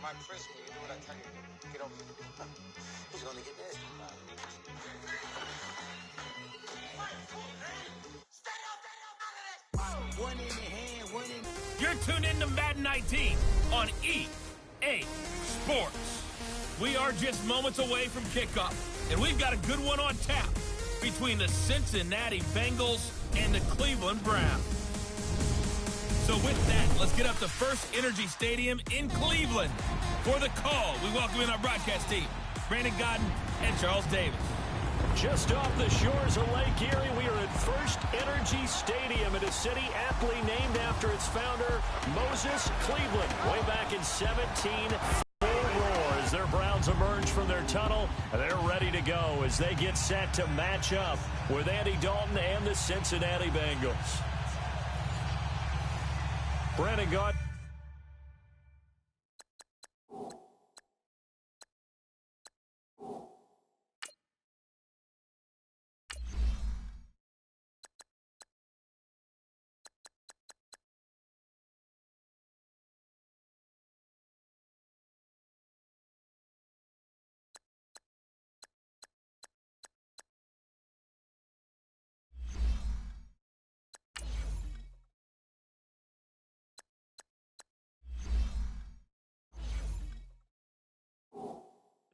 my prison when you do what I tell you to. Get over here. He's going to get this. One in the hand, one in. You're tuned in to Madden 19 on EA Sports. We are just moments away from kickoff, and we've got a good one on tap between the Cincinnati Bengals and the Cleveland Browns. So with that, let's get up to First Energy Stadium in Cleveland. For the call, we welcome in our broadcast team, Brandon Godden and Charles Davis. Just off the shores of Lake Erie, we are at First Energy Stadium in a city aptly named after its founder, Moses Cleveland, way back in 1704. As their Browns emerge from their tunnel, they're ready to go as they get set to match up with Andy Dalton and the Cincinnati Bengals. Brandon Godden.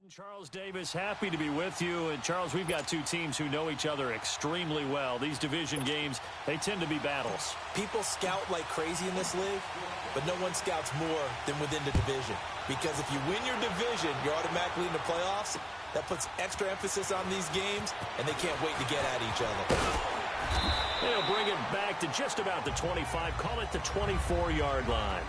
Charles Davis, happy to be with you. And, Charles, we've got two teams who know each other extremely well. These division games, they tend to be battles. People scout like crazy in this league, but no one scouts more than within the division. Because if you win your division, you're automatically in the playoffs. That puts extra emphasis on these games, and they can't wait to get at each other. They'll bring it back to just about the 25, call it the 24-yard line.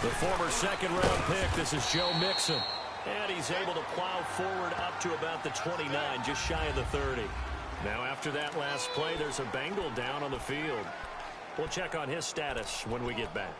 The former second-round pick, this is Joe Mixon. And he's able to plow forward up to about the 29, just shy of the 30. Now, after that last play, there's a Bengal down on the field. We'll check on his status when we get back.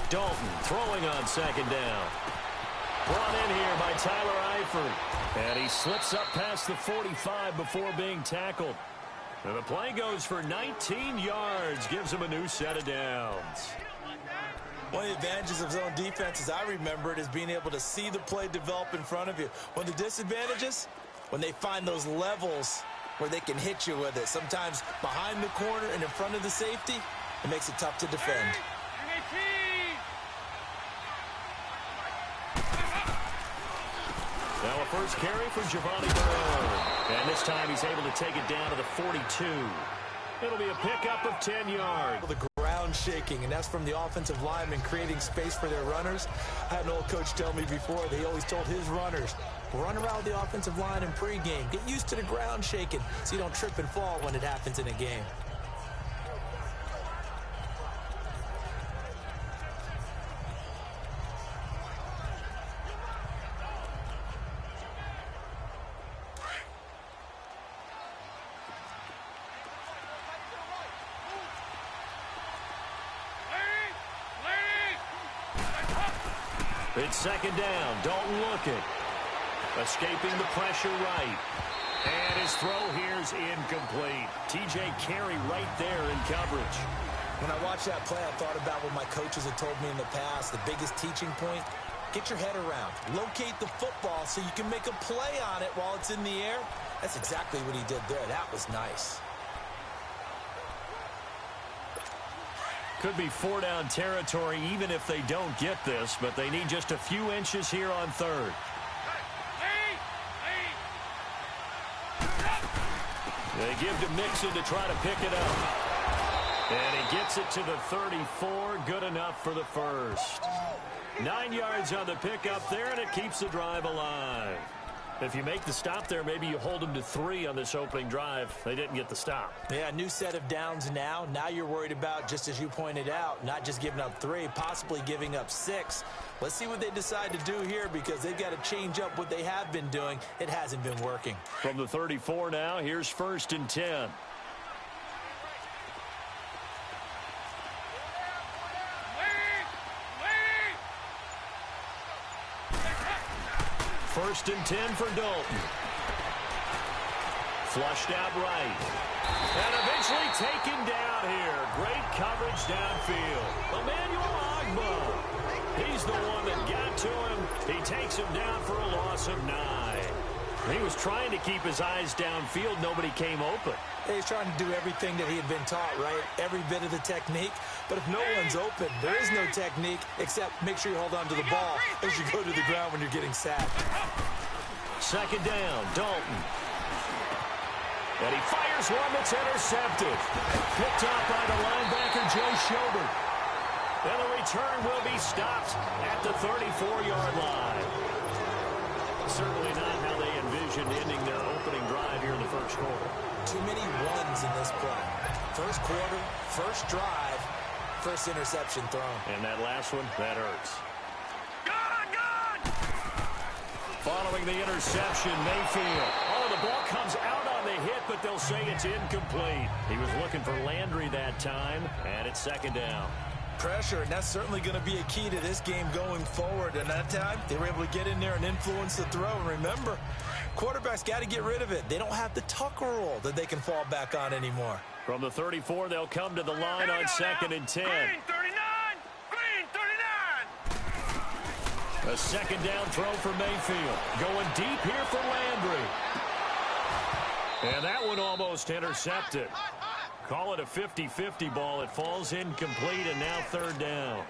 Dalton throwing on second down. Brought in here by Tyler Eifert. And he slips up past the 45 before being tackled. And the play goes for 19 yards. Gives him a new set of downs. One of the advantages of zone defense, as I remember it, is being able to see the play develop in front of you. One of the disadvantages, when they find those levels where they can hit you with it. Sometimes behind the corner and in front of the safety, it makes it tough to defend. Now a first carry for Giovanni Bernard. And this time he's able to take it down to the 42. It'll be a pickup of 10 yards. The ground shaking, and that's from the offensive linemen creating space for their runners. I had an old coach tell me before, they always told his runners, run around the offensive line in pregame. Get used to the ground shaking so you don't trip and fall when it happens in a game. It's second down. Dalton looking. Escaping the pressure right. And his throw here's incomplete. T.J. Carey right there in coverage. When I watched that play, I thought about what my coaches had told me in the past. The biggest teaching point, get your head around. Locate the football so you can make a play on it while it's in the air. That's exactly what he did there. That was nice. Could be four-down territory even if they don't get this, but they need just a few inches here on third. They give to Mixon to try to pick it up. And he gets it to the 34. Good enough for the first. 9 yards on the pickup there, and it keeps the drive alive. If you make the stop there, maybe you hold them to 3 on this opening drive. They didn't get the stop. Yeah, new set of downs now. Now you're worried about, just as you pointed out, not just giving up 3, possibly giving up 6. Let's see what they decide to do here, because they've got to change up what they have been doing. It hasn't been working. From the 34 now, here's 1st and 10. First and 10 for Dalton. Flushed out right. And eventually taken down here. Great coverage downfield. Emmanuel Ogbah. He's the one that got to him. He takes him down for a loss of 9. He was trying to keep his eyes downfield. Nobody came open. He's trying to do everything that he had been taught, right? Every bit of the technique. But if no one's open, there is no technique except make sure you hold on to the ball as you go to the ground when you're getting sacked. 2nd down, Dalton. And he fires one that's intercepted. Picked off by the linebacker, Joe Schobert. And the return will be stopped at the 34-yard line. Certainly not how they envisioned ending their opening drive here in the first quarter. Too many runs in this play. First quarter, first drive, first interception thrown. And that last one, that hurts. Following the interception, Mayfield. Oh, the ball comes out on the hit, but they'll say it's incomplete. He was looking for Landry that time, and it's 2nd down. Pressure, and that's certainly going to be a key to this game going forward. And that time, they were able to get in there and influence the throw. And remember, quarterbacks got to get rid of it. They don't have the tuck rule that they can fall back on anymore. From the 34, they'll come to the line on 2nd and 10. Green 39! Green 39! A 2nd down throw for Mayfield. Going deep here for Landry. And that one almost intercepted. Call it a 50-50 ball. It falls incomplete, and now 3rd down.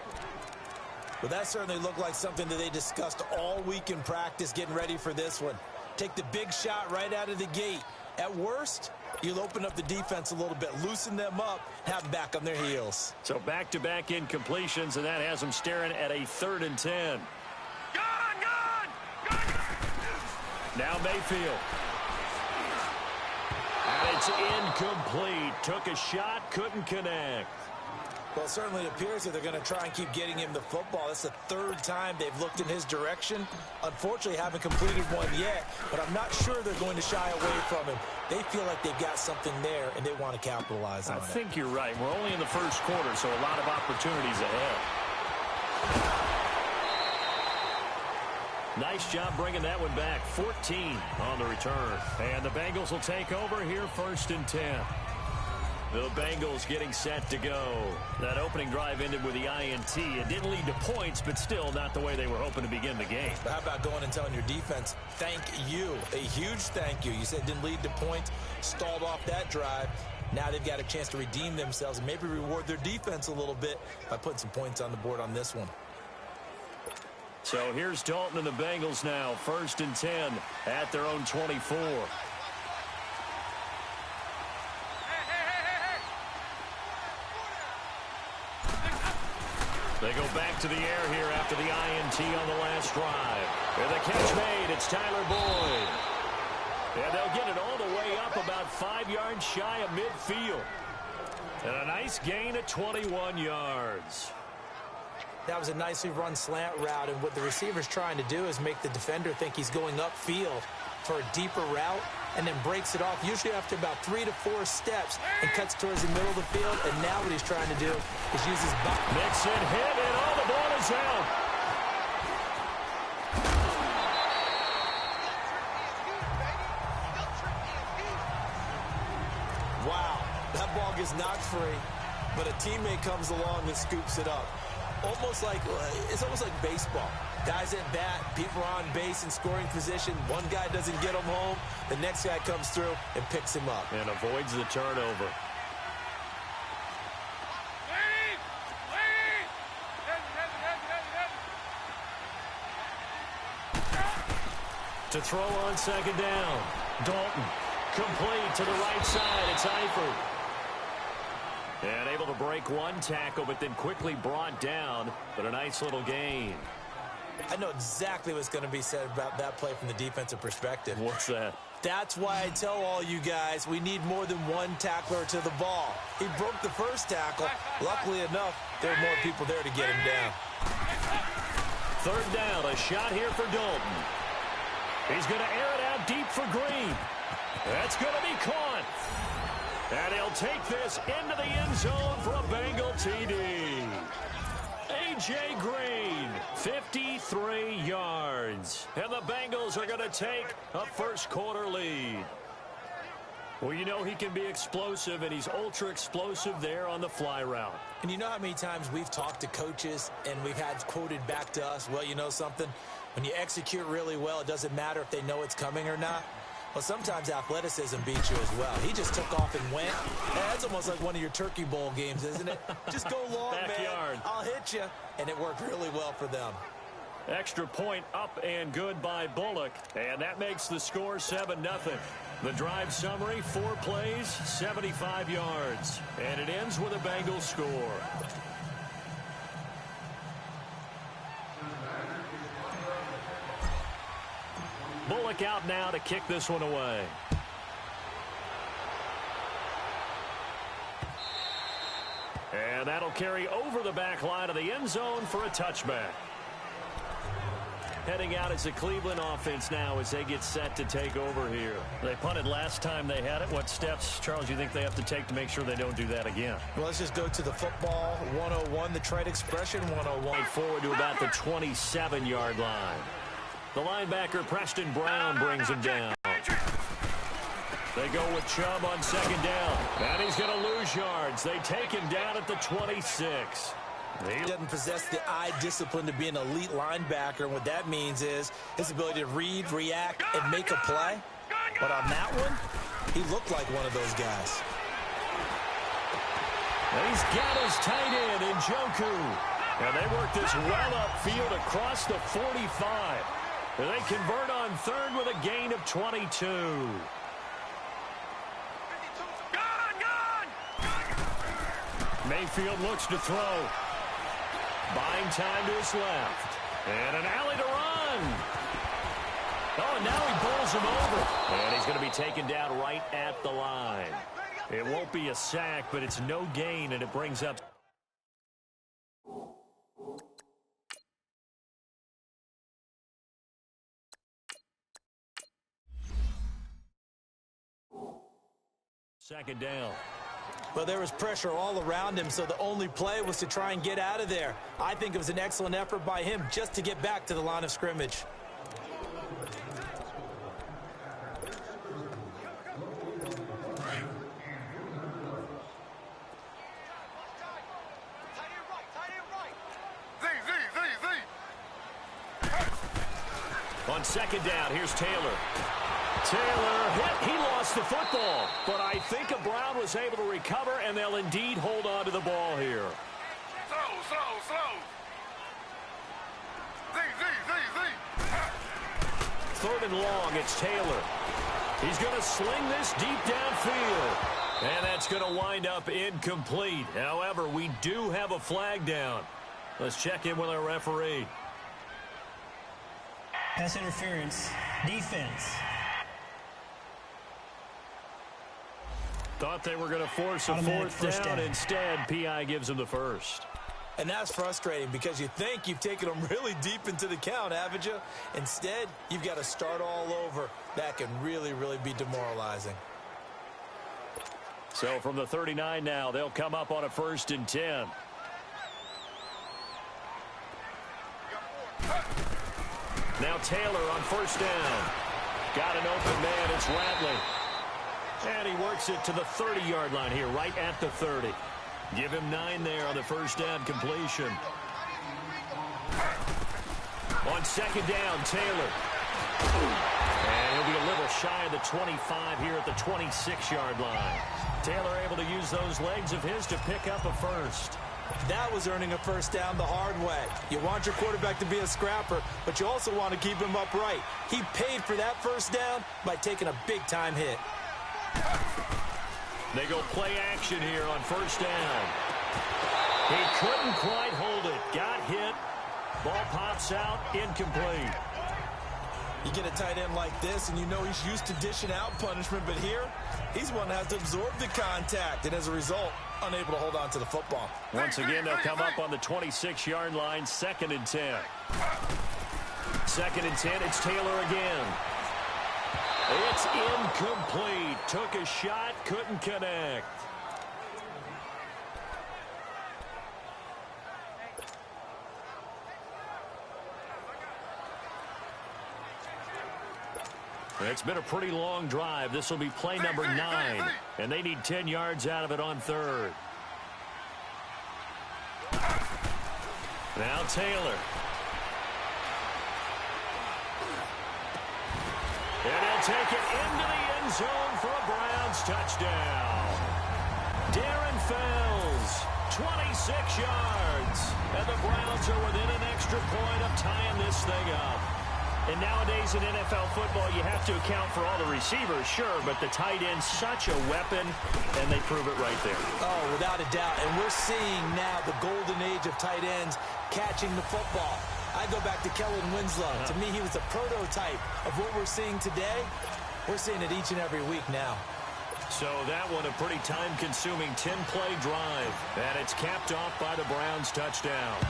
Well, that certainly looked like something that they discussed all week in practice, getting ready for this one. Take the big shot right out of the gate. At worst, you'll open up the defense a little bit, loosen them up, have them back on their heels. So back-to-back incompletions, and that has them staring at a 3rd and 10. Now Mayfield. And it's incomplete. Took a shot, couldn't connect. Well, it certainly appears that they're going to try and keep getting him the football. That's the 3rd time they've looked in his direction. Unfortunately, haven't completed one yet, but I'm not sure they're going to shy away from him. They feel like they've got something there, and they want to capitalize on it. I think you're right. We're only in the first quarter, so a lot of opportunities ahead. Nice job bringing that one back. 14 on the return. And the Bengals will take over here, 1st and 10. The Bengals getting set to go. That opening drive ended with the INT. It didn't lead to points, but still not the way they were hoping to begin the game. But how about going and telling your defense, thank you, a huge thank you. You said it didn't lead to points, stalled off that drive. Now they've got a chance to redeem themselves and maybe reward their defense a little bit by putting some points on the board on this one. So here's Dalton and the Bengals now, 1st and 10 at their own 24. They go back to the air here after the INT on the last drive. And the catch made, it's Tyler Boyd. And they'll get it all the way up about 5 yards shy of midfield. And a nice gain at 21 yards. That was a nicely run slant route, and what the receiver's trying to do is make the defender think he's going upfield for a deeper route, and then breaks it off, usually after about 3 to 4 steps, and cuts towards the middle of the field. And now what he's trying to do is use his body. Mixon hit, and all the ball is out. Wow, that ball gets knocked free, but a teammate comes along and scoops it up. It's almost like baseball. Guys at bat, people are on base in scoring position. One guy doesn't get him home. The next guy comes through and picks him up. And avoids the turnover. To throw on 2nd down. Dalton. Complete to the right side. It's Eifert. And able to break one tackle, but then quickly brought down. But a nice little gain. I know exactly what's going to be said about that play from the defensive perspective. What's that? That's why I tell all you guys we need more than one tackler to the ball. He broke the first tackle. Luckily enough, there were more people there to get him down. Third down, a shot here for Dalton. He's going to air it out deep for Green. That's going to be caught. And he'll take this into the end zone for a Bengal TD. A.J. Green, 53 yards. And the Bengals are going to take a first-quarter lead. Well, you know he can be explosive, and he's ultra-explosive there on the fly route. And you know how many times we've talked to coaches and we've had quoted back to us, well, you know something? When you execute really well, it doesn't matter if they know it's coming or not. Well, sometimes athleticism beats you as well. He just took off and went. Hey, that's almost like one of your Turkey Bowl games, isn't it? Just go long, Backyard. man. I'll hit you. And it worked really well for them. Extra point up and good by Bullock. And that makes the score 7-0. The drive summary, 4 plays, 75 yards. And it ends with a Bengals score. Bullock out now to kick this one away. And that'll carry over the back line of the end zone for a touchback. Heading out as the Cleveland offense now as they get set to take over here. They punted last time they had it. What steps, Charles, do you think they have to take to make sure they don't do that again? Well, let's just go to the football 101, the trade expression 101. Forward to about the 27-yard line. The linebacker, Preston Brown, brings him down. They go with Chubb on second down. And he's going to lose yards. They take him down at the 26. He doesn't possess the eye discipline to be an elite linebacker. And what that means is his ability to read, react, and make a play. But on that one, he looked like one of those guys. He's got his tight end in Njoku. And they work this well upfield across the 45. They convert on third with a gain of 22. Mayfield looks to throw. Buying time to his left. And an alley to run. Oh, and now he pulls him over. And he's going to be taken down right at the line. It won't be a sack, but it's no gain, and it brings up second down. Well, there was pressure all around him, so the only play was to try and get out of there. I think it was an excellent effort by him just to get back to the line of scrimmage. On second down, here's Taylor. Taylor hit. He lost the football. But I think Brown was able to recover, and they'll indeed hold on to the ball here. Slow. Third and long, it's Taylor. He's going to sling this deep downfield. And that's going to wind up incomplete. However, we do have a flag down. Let's check in with our referee. Pass interference. Defense. Thought they were going to force a fourth down. Instead, P.I. gives them the first. And that's frustrating because you think you've taken them really deep into the count, haven't you? Instead, you've got to start all over. That can really, really be demoralizing. So from the 39 now, they'll come up on a 1st and 10. Now Taylor on 1st down. Got an open man. It's Radley. And he works it to the 30-yard line here, right at the 30. Give him 9 there on the 1st down completion. On 2nd down, Taylor. And he'll be a little shy of the 25 here at the 26-yard line. Taylor able to use those legs of his to pick up a first. That was earning a 1st down the hard way. You want your quarterback to be a scrapper, but you also want to keep him upright. He paid for that 1st down by taking a big-time hit. They go play action here on first down. He couldn't quite hold it. Got hit. Ball pops out. Incomplete. You get a tight end like this, and you know he's used to dishing out punishment, but here, he's one that has to absorb the contact, and as a result, unable to hold on to the football. Once again, they'll come up on the 26-yard line, 2nd and 10. 2nd and 10, it's Taylor again. It's incomplete. Took a shot, couldn't connect. It's been a pretty long drive. This will be play number 9, and they need 10 yards out of it on 3rd. Now Taylor. And he'll take it into the end zone for a Browns touchdown. Darren Fells, 26 yards. And the Browns are within an extra point of tying this thing up. And nowadays in NFL football, you have to account for all the receivers, sure, but the tight end's such a weapon, and they prove it right there. Oh, without a doubt. And we're seeing now the golden age of tight ends catching the football. I go back to Kellen Winslow. To me, he was a prototype of what we're seeing today. We're seeing it each and every week now. So that one a pretty time-consuming 10-play drive, and it's capped off by the Browns touchdown.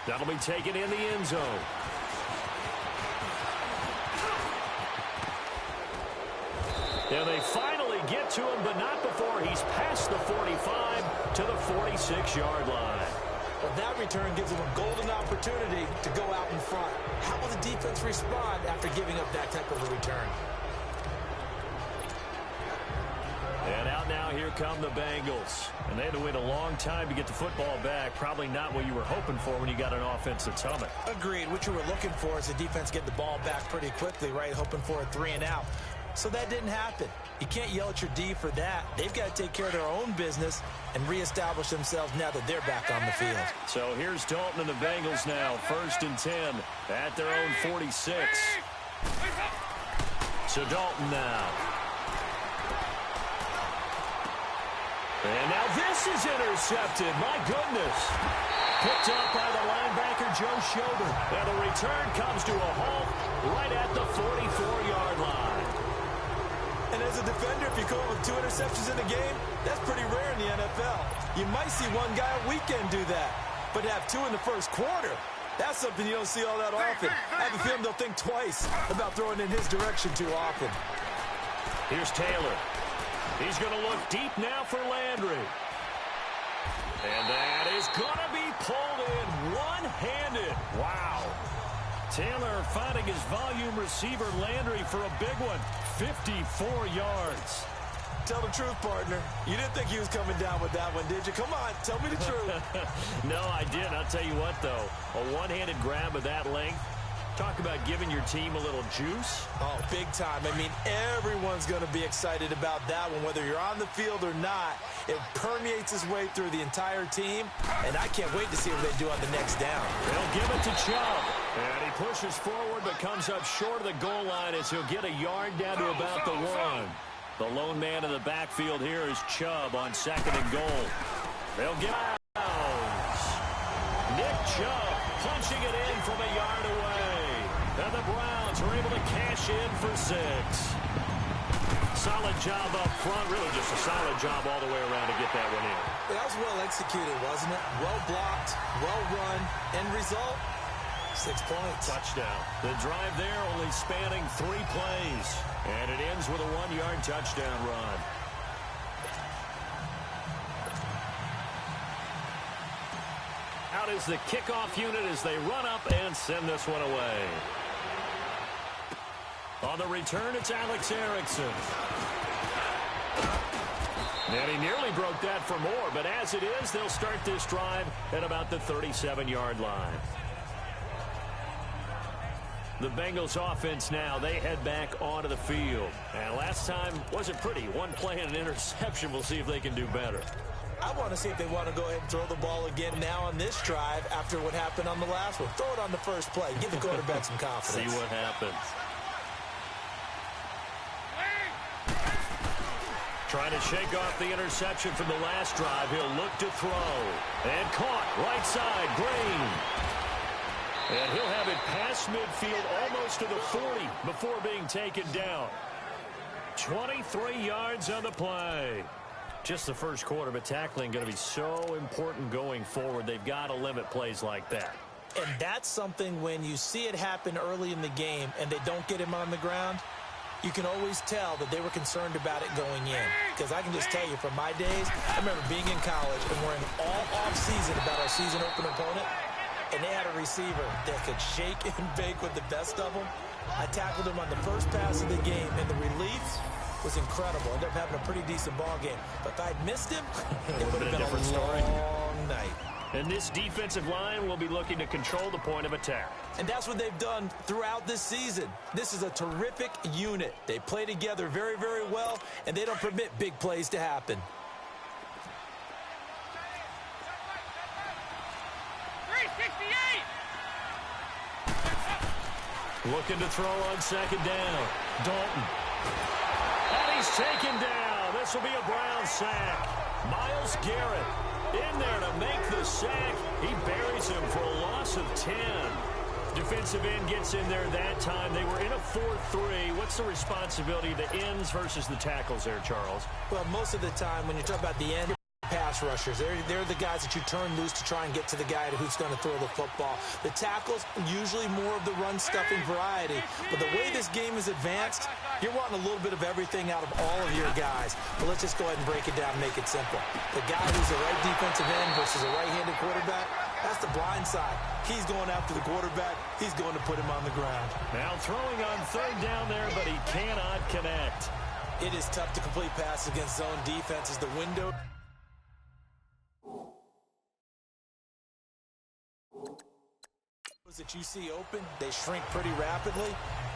That'll be taken in the end zone. And they finally get to him, but not before he's past the 45 to the 46-yard line. Well, that return gives them a golden opportunity to go out in front. How will the defense respond after giving up that type of a return? And out now, here come the Bengals. And they had to wait a long time to get the football back. Probably not what you were hoping for when you got an offense that's humming. Agreed. What you were looking for is the defense get the ball back pretty quickly, right? Hoping for a 3 and out. So that didn't happen. You can't yell at your D for that. They've got to take care of their own business and reestablish themselves now that they're back on the field. So here's Dalton and the Bengals now. 1st and 10 at their own 46. So Dalton now. And now this is intercepted. My goodness. Picked up by the linebacker, Joe Schobert. And the return comes to a halt right at the 44-yard line. And as a defender, if you come up with 2 interceptions in a game, that's pretty rare in the NFL. You might see one guy a weekend do that. But to have 2 in the first quarter, that's something you don't see all that often. I have a feeling they'll think twice about throwing in his direction too often. Here's Taylor. He's going to look deep now for Landry. And that is going to be pulled in one-handed. Wow. Taylor finding his volume receiver Landry for a big one. 54 yards. Tell the truth, partner. You didn't think he was coming down with that one, did you? Come on, tell me the truth. No, I didn't. I'll tell you what, though. A one-handed grab of that length. Talk about giving your team a little juice. Oh, big time. I mean, everyone's going to be excited about that one, whether you're on the field or not. It permeates its way through the entire team, and I can't wait to see what they do on the next down. They'll give it to Chubb. And he pushes forward but comes up short of the goal line as he'll get a yard down to about the 1. The lone man in the backfield here is Chubb on 2nd and goal. They'll get out. Nick Chubb punching it in from a yard away. And the Browns are able to cash in for 6. Solid job up front. Really just a solid job all the way around to get that one in. That was well executed, wasn't it? Well blocked, well run. End result, 6 points. Touchdown. The drive there only spanning 3 plays. And it ends with a 1-yard touchdown run. Out is the kickoff unit as they run up and send this one away. On the return, it's Alex Erickson. And he nearly broke that for more, but as it is, they'll start this drive at about the 37-yard line. The Bengals offense now, they head back onto the field. And last time wasn't pretty. 1 play and an interception. We'll see if they can do better. I want to see if they want to go ahead and throw the ball again now on this drive after what happened on the last one. Throw it on the first play. Give the quarterback some confidence. See what happens. Trying to shake off the interception from the last drive. He'll look to throw. And caught right side, Green. And he'll have it past midfield almost to the 40 before being taken down. 23 yards on the play. Just the first quarter, but tackling going to be so important going forward. They've got to limit plays like that. And that's something when you see it happen early in the game and they don't get him on the ground, you can always tell that they were concerned about it going in. Because I can just tell you from my days, I remember being in college and worrying all off-season about our season opener opponent, and they had a receiver that could shake and bake with the best of them. I tackled him on the first pass of the game, and the relief was incredible. Ended up having a pretty decent ball game. But if I'd missed him, it would have been a different story. Long night. And this defensive line will be looking to control the point of attack. And that's what they've done throughout this season. This is a terrific unit. They play together very, very well, and they don't permit big plays to happen. Looking to throw on second down. Dalton. And he's taken down. This will be a Brown sack. Myles Garrett in there to make the sack. He buries him for a loss of 10. Defensive end gets in there that time. They were in a 4-3. What's the responsibility of the ends versus the tackles there, Charles? Well, most of the time when you talk about the end, pass rushers, they're the guys that you turn loose to try and get to the guy who's going to throw the football. The tackles, usually more of the run-stuffing variety. But the way this game is advanced, you're wanting a little bit of everything out of all of your guys. But let's just go ahead and break it down and make it simple. The guy who's a right defensive end versus a right-handed quarterback, that's the blind side. He's going after the quarterback. He's going to put him on the ground. Now throwing on third down there, but he cannot connect. It is tough to complete passes against zone defenses. The window that you see open, they shrink pretty rapidly.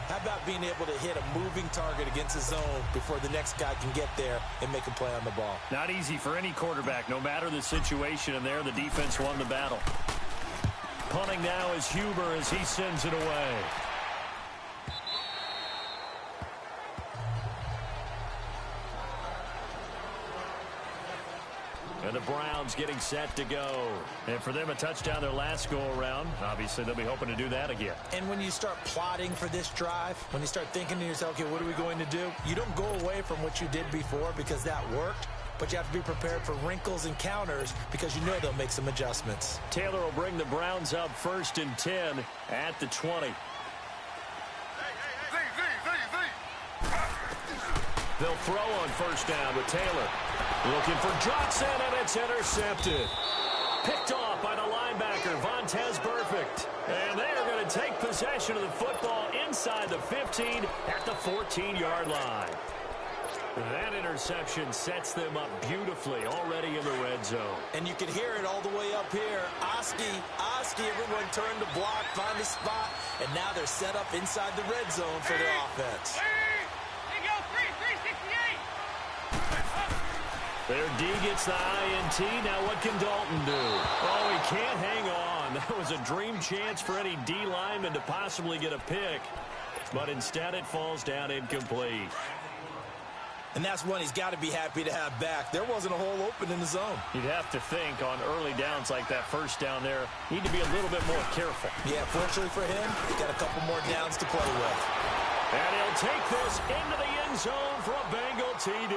How about being able to hit a moving target against a zone before the next guy can get there and make a play on the ball? Not easy for any quarterback, no matter the situation, and there the defense won the battle. Punting now is Huber as he sends it away. And the Browns getting set to go. And for them, a touchdown their last go-around. Obviously, they'll be hoping to do that again. And when you start plotting for this drive, when you start thinking to yourself, okay, what are we going to do? You don't go away from what you did before because that worked, but you have to be prepared for wrinkles and counters because you know they'll make some adjustments. Taylor will bring the Browns up 1st and 10 at the 20. They'll throw on first down with Taylor. Looking for Johnson, and it's intercepted. Picked off by the linebacker, Vontaze Burfict. And they are going to take possession of the football inside the 15 at the 14-yard line. That interception sets them up beautifully already in the red zone. And you can hear it all the way up here. Oski, everyone turned to block, find a spot, and now they're set up inside the red zone for their offense. Their D gets the INT. Now what can Dalton do? Oh, he can't hang on. That was a dream chance for any D lineman to possibly get a pick. But instead it falls down incomplete. And that's one he's got to be happy to have back. There wasn't a hole open in the zone. You'd have to think on early downs like that first down there, need to be a little bit more careful. Yeah, fortunately for him, he got a couple more downs to play with. And he'll take this into the end zone for a Bengal TD.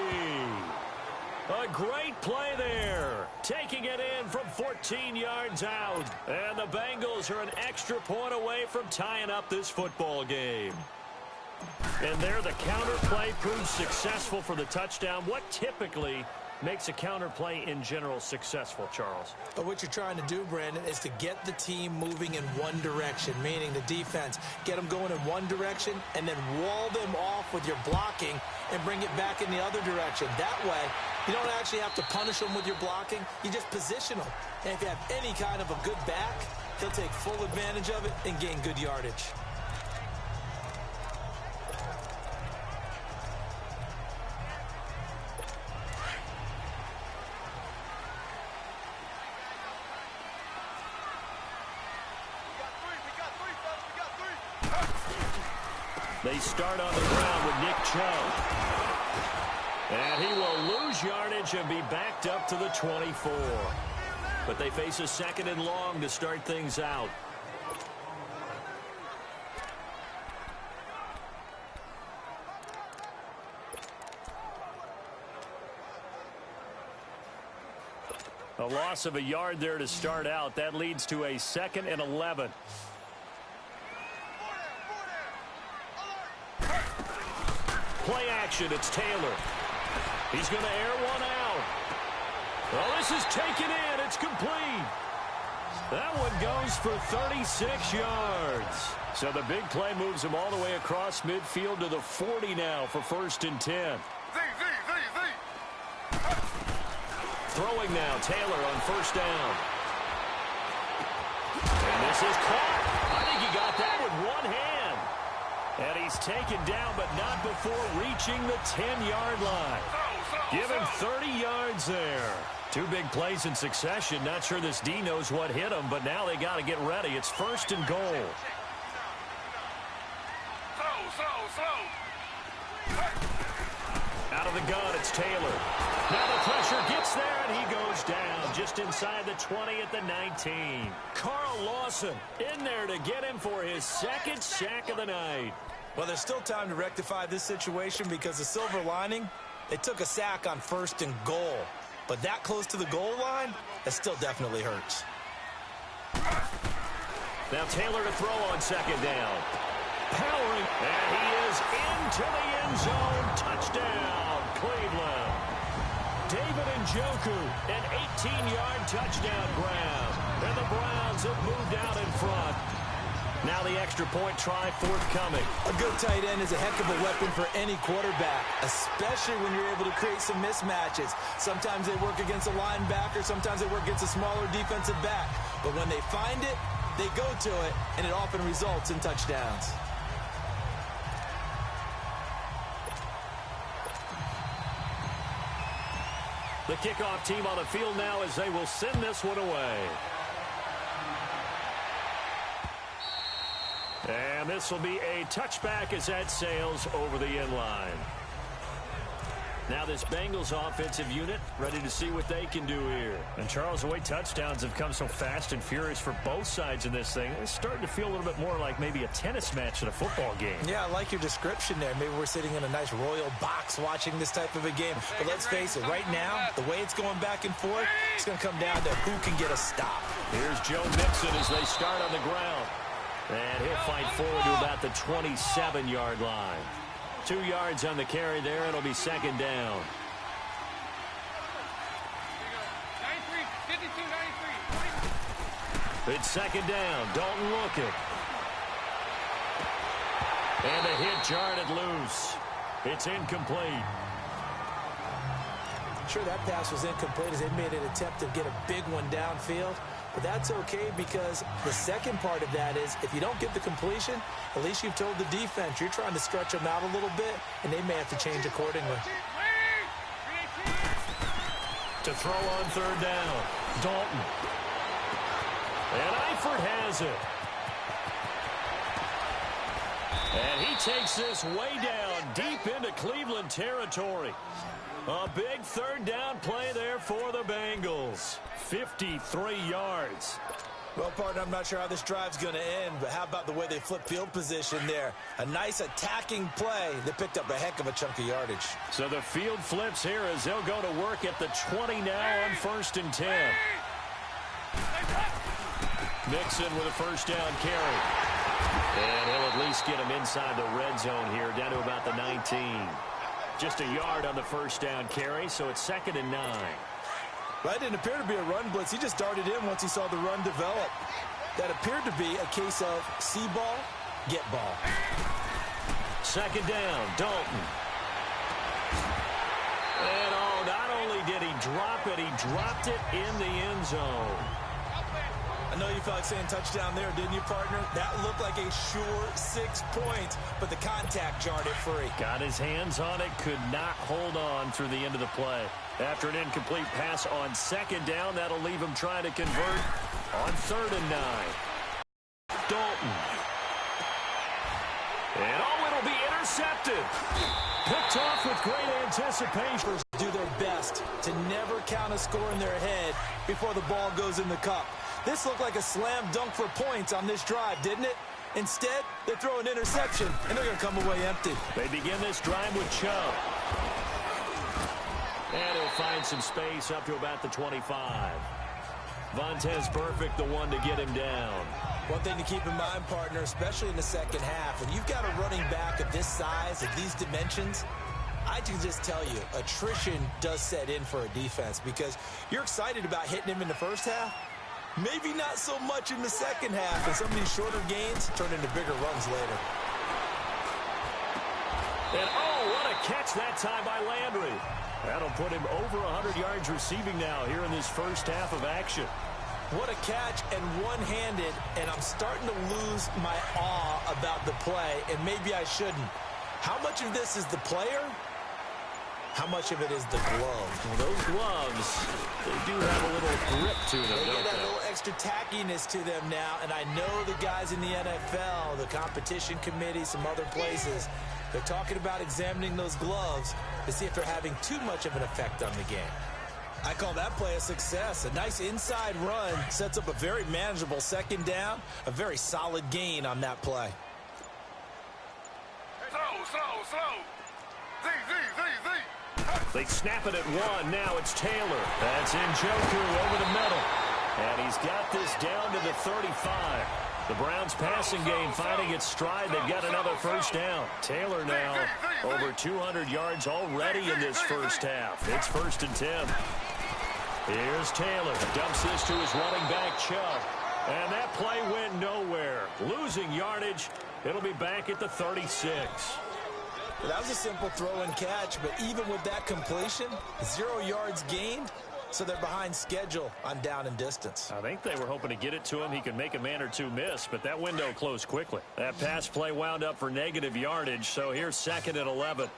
A great play there. Taking it in from 14 yards out. And the Bengals are an extra point away from tying up this football game. And there the counter play proves successful for the touchdown. What typically makes a counter play in general successful, Charles? But what you're trying to do, Brandon, is to get the team moving in one direction, meaning the defense. Get them going in one direction and then wall them off with your blocking and bring it back in the other direction. That way, you don't actually have to punish them with your blocking. You just position them. And if you have any kind of a good back, he'll take full advantage of it and gain good yardage. They start on the ground with Nick Chubb. And he will lose yardage and be backed up to the 24. But they face a second and long to start things out. A loss of a yard there to start out. That leads to a 2nd and 11. Play action. It's Taylor. He's going to air one out. Well, this is taken in. It's complete. That one goes for 36 yards. So the big play moves him all the way across midfield to the 40 now for 1st and 10. Throwing now, Taylor on 1st down. And this is caught. I think he got that with one hand. And he's taken down, but not before reaching the 10-yard line. Give him 30 yards there. 2 big plays in succession. Not sure this D knows what hit him, but now they got to get ready. It's 1st and goal. Out of the gun, it's Taylor. Now the pressure gets there, and he goes down just inside the 20 at the 19. Carl Lawson in there to get him for his 2nd sack of the night. Well, there's still time to rectify this situation because the silver lining, they took a sack on 1st and goal. But that close to the goal line, that still definitely hurts. Now Taylor to throw on 2nd down. Powering, and he is into the end zone. Touchdown, Cleveland. David Njoku, an 18-yard touchdown grab. And the Browns have moved out in front. Now the extra point try forthcoming. A good tight end is a heck of a weapon for any quarterback, especially when you're able to create some mismatches. Sometimes they work against a linebacker, sometimes they work against a smaller defensive back. But when they find it, they go to it, and it often results in touchdowns. The kickoff team on the field now as they will send this one away. And this will be a touchback as that sails over the end line. Now this Bengals offensive unit ready to see what they can do here. And Charles, the way touchdowns have come so fast and furious for both sides in this thing, it's starting to feel a little bit more like maybe a tennis match at a football game. Yeah, I like your description there. Maybe we're sitting in a nice royal box watching this type of a game. But let's face it, right now, the way it's going back and forth, it's going to come down to who can get a stop. Here's Joe Mixon as they start on the ground. And he'll fight forward to about the 27-yard line. 2 yards on the carry there. It'll be 2nd down. 93. It's 2nd down. Dalton looking. And a hit jarred it loose. It's incomplete. Sure, that pass was incomplete as they made an attempt to get a big one downfield. But that's okay because the second part of that is if you don't get the completion, at least you've told the defense you're trying to stretch them out a little bit, and they may have to change accordingly. To throw on 3rd down, Dalton. And Eifert has it. And he takes this way down deep into Cleveland territory. A big 3rd down play there for the Bengals. 53 yards. Well, partner, I'm not sure how this drive's going to end, but how about the way they flip field position there? A nice attacking play that picked up a heck of a chunk of yardage. So the field flips here as they'll go to work at the 20 now on 1st and 10. Mixon with a 1st down carry. And he'll at least get him inside the red zone here, down to about the 19. Just a yard on the 1st down carry, so it's 2nd and 9. Well, that didn't appear to be a run blitz. He just darted in once he saw the run develop. That appeared to be a case of see ball, get ball. 2nd down, Dalton. And not only did he drop it, he dropped it in the end zone. I know you felt like saying touchdown there, didn't you, partner? That looked like a sure 6 points, but the contact jarred it free. Got his hands on it, could not hold on through the end of the play. After an incomplete pass on 2nd down, that'll leave him trying to convert on 3rd and 9. Dalton. And it'll be intercepted. picked off with great anticipation. Do their best to never count a score in their head before the ball goes in the cup. This looked like a slam dunk for points on this drive, didn't it? Instead, they throw an interception, and they're going to come away empty. They begin this drive with Chubb. And he'll find some space up to about the 25. Vontez Perfect, the one to get him down. One thing to keep in mind, partner, especially in the second half, when you've got a running back of this size, of these dimensions, I can just tell you, attrition does set in for a defense because you're excited about hitting him in the first half. Maybe not so much in the second half, and some of these shorter gains turn into bigger runs later. And oh, what a catch that time by Landry. That'll put him over 100 yards receiving now here in this first half of action. What a catch, and one-handed, and I'm starting to lose my awe about the play, and maybe I shouldn't. How much of this is the player? How much of it is the glove? Well, those gloves, they do have a little grip to them, They don't get that they? little extra tackiness to them now, and I know the guys in the NFL, the competition committee, some other places, they're talking about examining those gloves to see if they're having too much of an effect on the game. I call that play a success. A nice inside run sets up a very manageable second down, a very solid gain on that play. Slow. Z. They snap it at one. Now it's Taylor. That's Njoku over the middle. And he's got this down to the 35. The Browns passing game finding its stride. They've got another first down. Taylor now over 200 yards already in this first half. It's 1st and 10. Here's Taylor. Dumps this to his running back, Chubb. And that play went nowhere. Losing yardage. It'll be back at the 36. That was a simple throw and catch, but even with that completion, 0 yards gained, so they're behind schedule on down and distance. I think they were hoping to get it to him. He could make a man or two miss, but that window closed quickly. That pass play wound up for negative yardage, so here's 2nd and 11.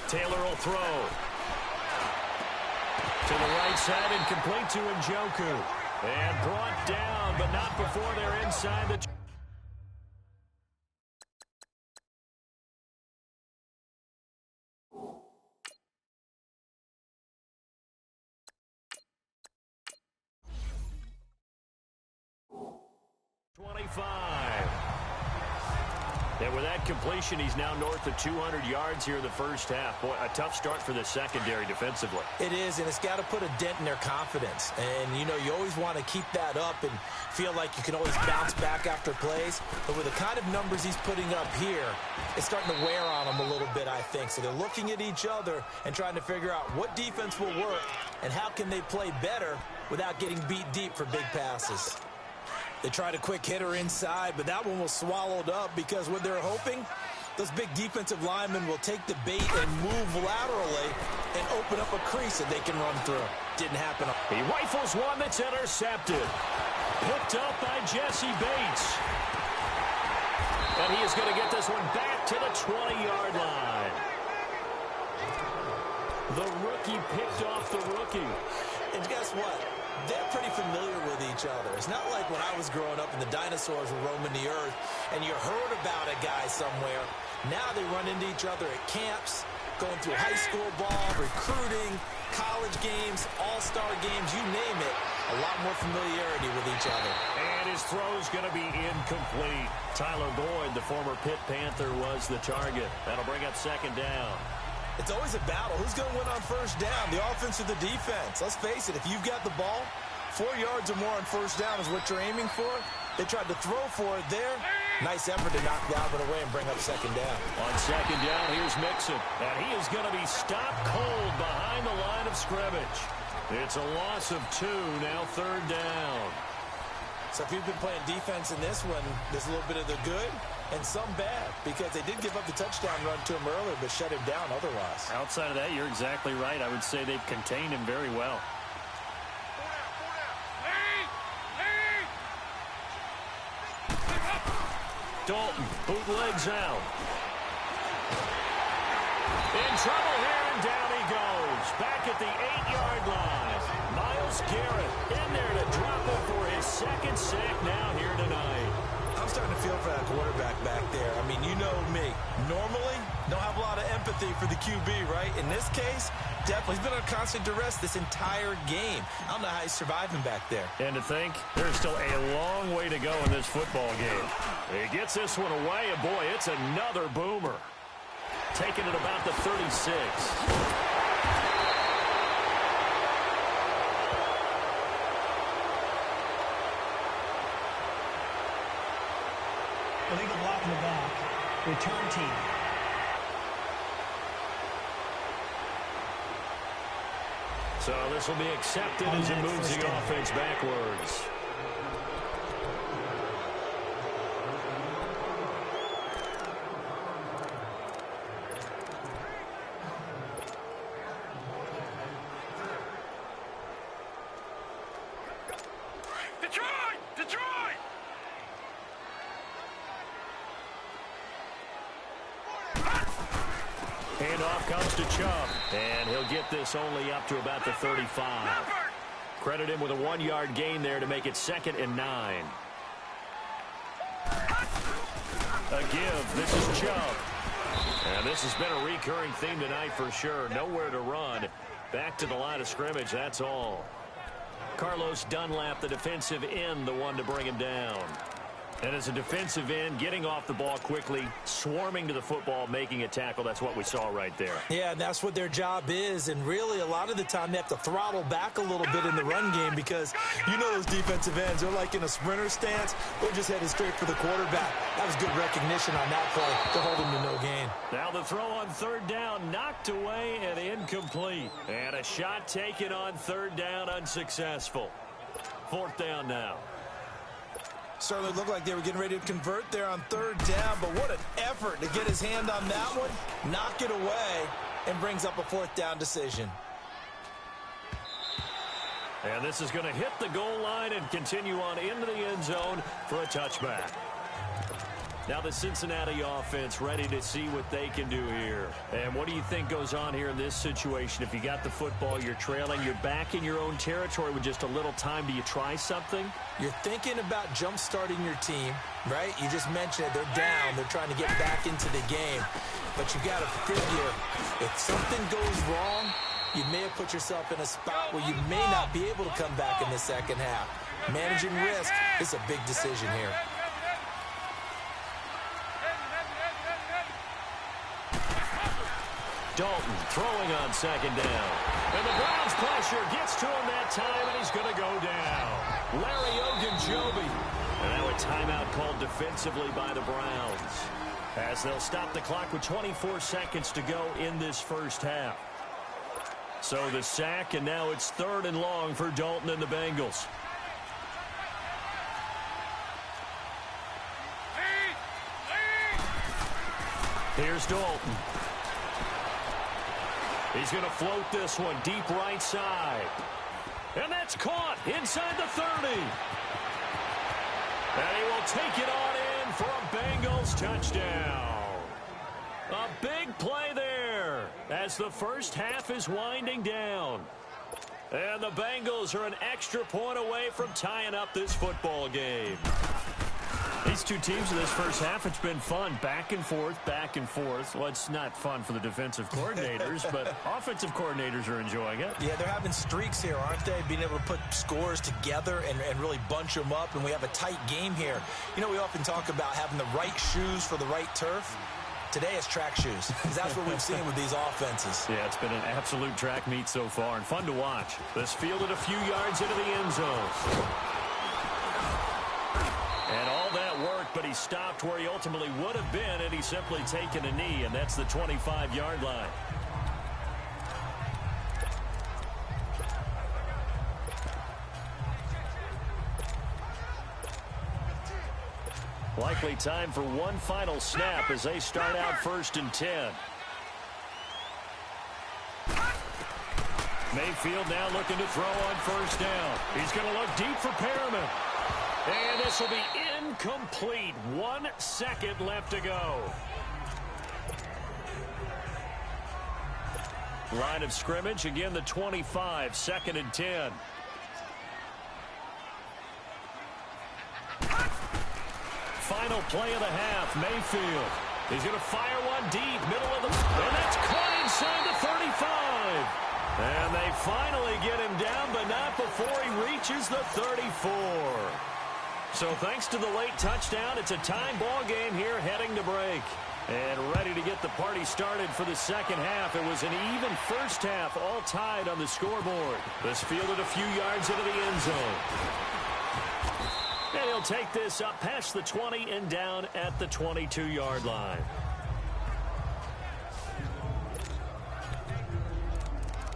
Taylor will throw. To the right side and complete to Njoku. And brought down, but not before they're inside the... And with that completion, he's now north of 200 yards here in the first half. Boy, a tough start for the secondary defensively. It is, and it's got to put a dent in their confidence. And, you know, you always want to keep that up and feel like you can always bounce back after plays. But with the kind of numbers he's putting up here, it's starting to wear on them a little bit, I think. So they're looking at each other and trying to figure out what defense will work and how can they play better without getting beat deep for big passes. They tried a quick hitter inside, but that one was swallowed up because what they're hoping, those big defensive linemen will take the bait and move laterally and open up a crease that they can run through. Didn't happen. He rifles one that's intercepted. Picked up by Jesse Bates. And he is going to get this one back to the 20-yard line. The rookie picked off the rookie. And guess what? They're pretty familiar with each other. It's not like when I was growing up and the dinosaurs were roaming the earth and you heard about a guy somewhere. Now they run into each other at camps, going through high school ball, recruiting, college games, all-star games, you name it. A lot more familiarity with each other. And his throw's going to be incomplete. Tyler Boyd, the former Pitt Panther, was the target. That'll bring up 2nd down. It's always a battle. Who's going to win on first down, the offense or the defense? Let's face it, if you've got the ball, 4 yards or more on first down is what you're aiming for. They tried to throw for it there. Nice effort to knock Galvin away and bring up 2nd down. On 2nd down, here's Mixon. And he is going to be stopped cold behind the line of scrimmage. It's a loss of 2, now 3rd down. So if you've been playing defense in this one, there's a little bit of the good and some bad because they did give up the touchdown run to him earlier but shut him down otherwise. Outside of that, you're exactly right. I would say they've contained him very well. Dalton bootlegs out. In trouble here, and down he goes. Back at the 8-yard line. Myles Garrett in there to drop him for his 2nd sack now here tonight. I'm starting to feel for that quarterback back there. I mean, you know me. everything for the QB, right? In this case, definitely. He's been on constant duress this entire game. I don't know how he's surviving back there. And to think, there's still a long way to go in this football game. He gets this one away, and boy, it's another boomer. Taking it about the 36. Illegal block in the back. Return team. So this will be accepted as it moves the offense backwards. Detroit! Handoff comes to Chubb, and he'll get this only up to about the 35. Credit him with a 1-yard gain there to make it 2nd and 9. A give. This is Chubb. And this has been a recurring theme tonight for sure. Nowhere to run. Back to the line of scrimmage, that's all. Carlos Dunlap, the defensive end, the one to bring him down. And as a defensive end, getting off the ball quickly, swarming to the football, making a tackle, that's what we saw right there. Yeah, and that's what their job is. And really, a lot of the time, they have to throttle back a little bit in the run game because you know those defensive ends, they're like in a sprinter stance. They're just headed straight for the quarterback. That was good recognition on that play to hold him to no gain. Now the throw on 3rd down, knocked away and incomplete. And a shot taken on 3rd down, unsuccessful. 4th down now. Certainly looked like they were getting ready to convert there on 3rd down, but what an effort to get his hand on that one, knock it away, and brings up a 4th down decision. And this is going to hit the goal line and continue on into the end zone for a touchback. Now the Cincinnati offense ready to see what they can do here. And what do you think goes on here in this situation? If you got the football, you're trailing, you're back in your own territory with just a little time. Do you try something? You're thinking about jump-starting your team, right? You just mentioned it. They're down. They're trying to get back into the game. But you got to figure if something goes wrong, you may have put yourself in a spot where you may not be able to come back in the second half. Managing risk is a big decision here. Dalton throwing on 2nd down. And the Browns pressure gets to him that time, and he's going to go down. Larry Ogunjobi. And now a timeout called defensively by the Browns, as they'll stop the clock with 24 seconds to go in this first half. So the sack, and now it's 3rd and long for Dalton and the Bengals. Here's Dalton. He's going to float this one deep right side. And that's caught inside the 30. And he will take it on in for a Bengals touchdown. A big play there as the first half is winding down. And the Bengals are an extra point away from tying up this football game. These two teams in this first half, it's been fun. Back and forth, back and forth. Well, it's not fun for the defensive coordinators, but offensive coordinators are enjoying it. Yeah, they're having streaks here, aren't they? Being able to put scores together and really bunch them up, and we have a tight game here. You know, we often talk about having the right shoes for the right turf. Today it's track shoes, because that's what we've seen with these offenses. Yeah, it's been an absolute track meet so far, and fun to watch. This fielded a few yards into the end zone. And all that worked, but he stopped where he ultimately would have been had he simply taken a knee, and that's the 25-yard line. Likely time for one final snap as they start out 1st and 10. Mayfield now looking to throw on 1st down. He's going to look deep for Perriman. And this will be incomplete. 1 second left to go. Line of scrimmage, again the 25, 2nd and 10. Final play of the half, Mayfield. He's going to fire one deep, middle of the... And that's caught inside the 35. And they finally get him down, but not before he reaches the 34. So thanks to the late touchdown, it's a time ball game here heading to break. And ready to get the party started for the second half. It was an even first half, all tied on the scoreboard. This fielded a few yards into the end zone. And he'll take this up past the 20 and down at the 22-yard line.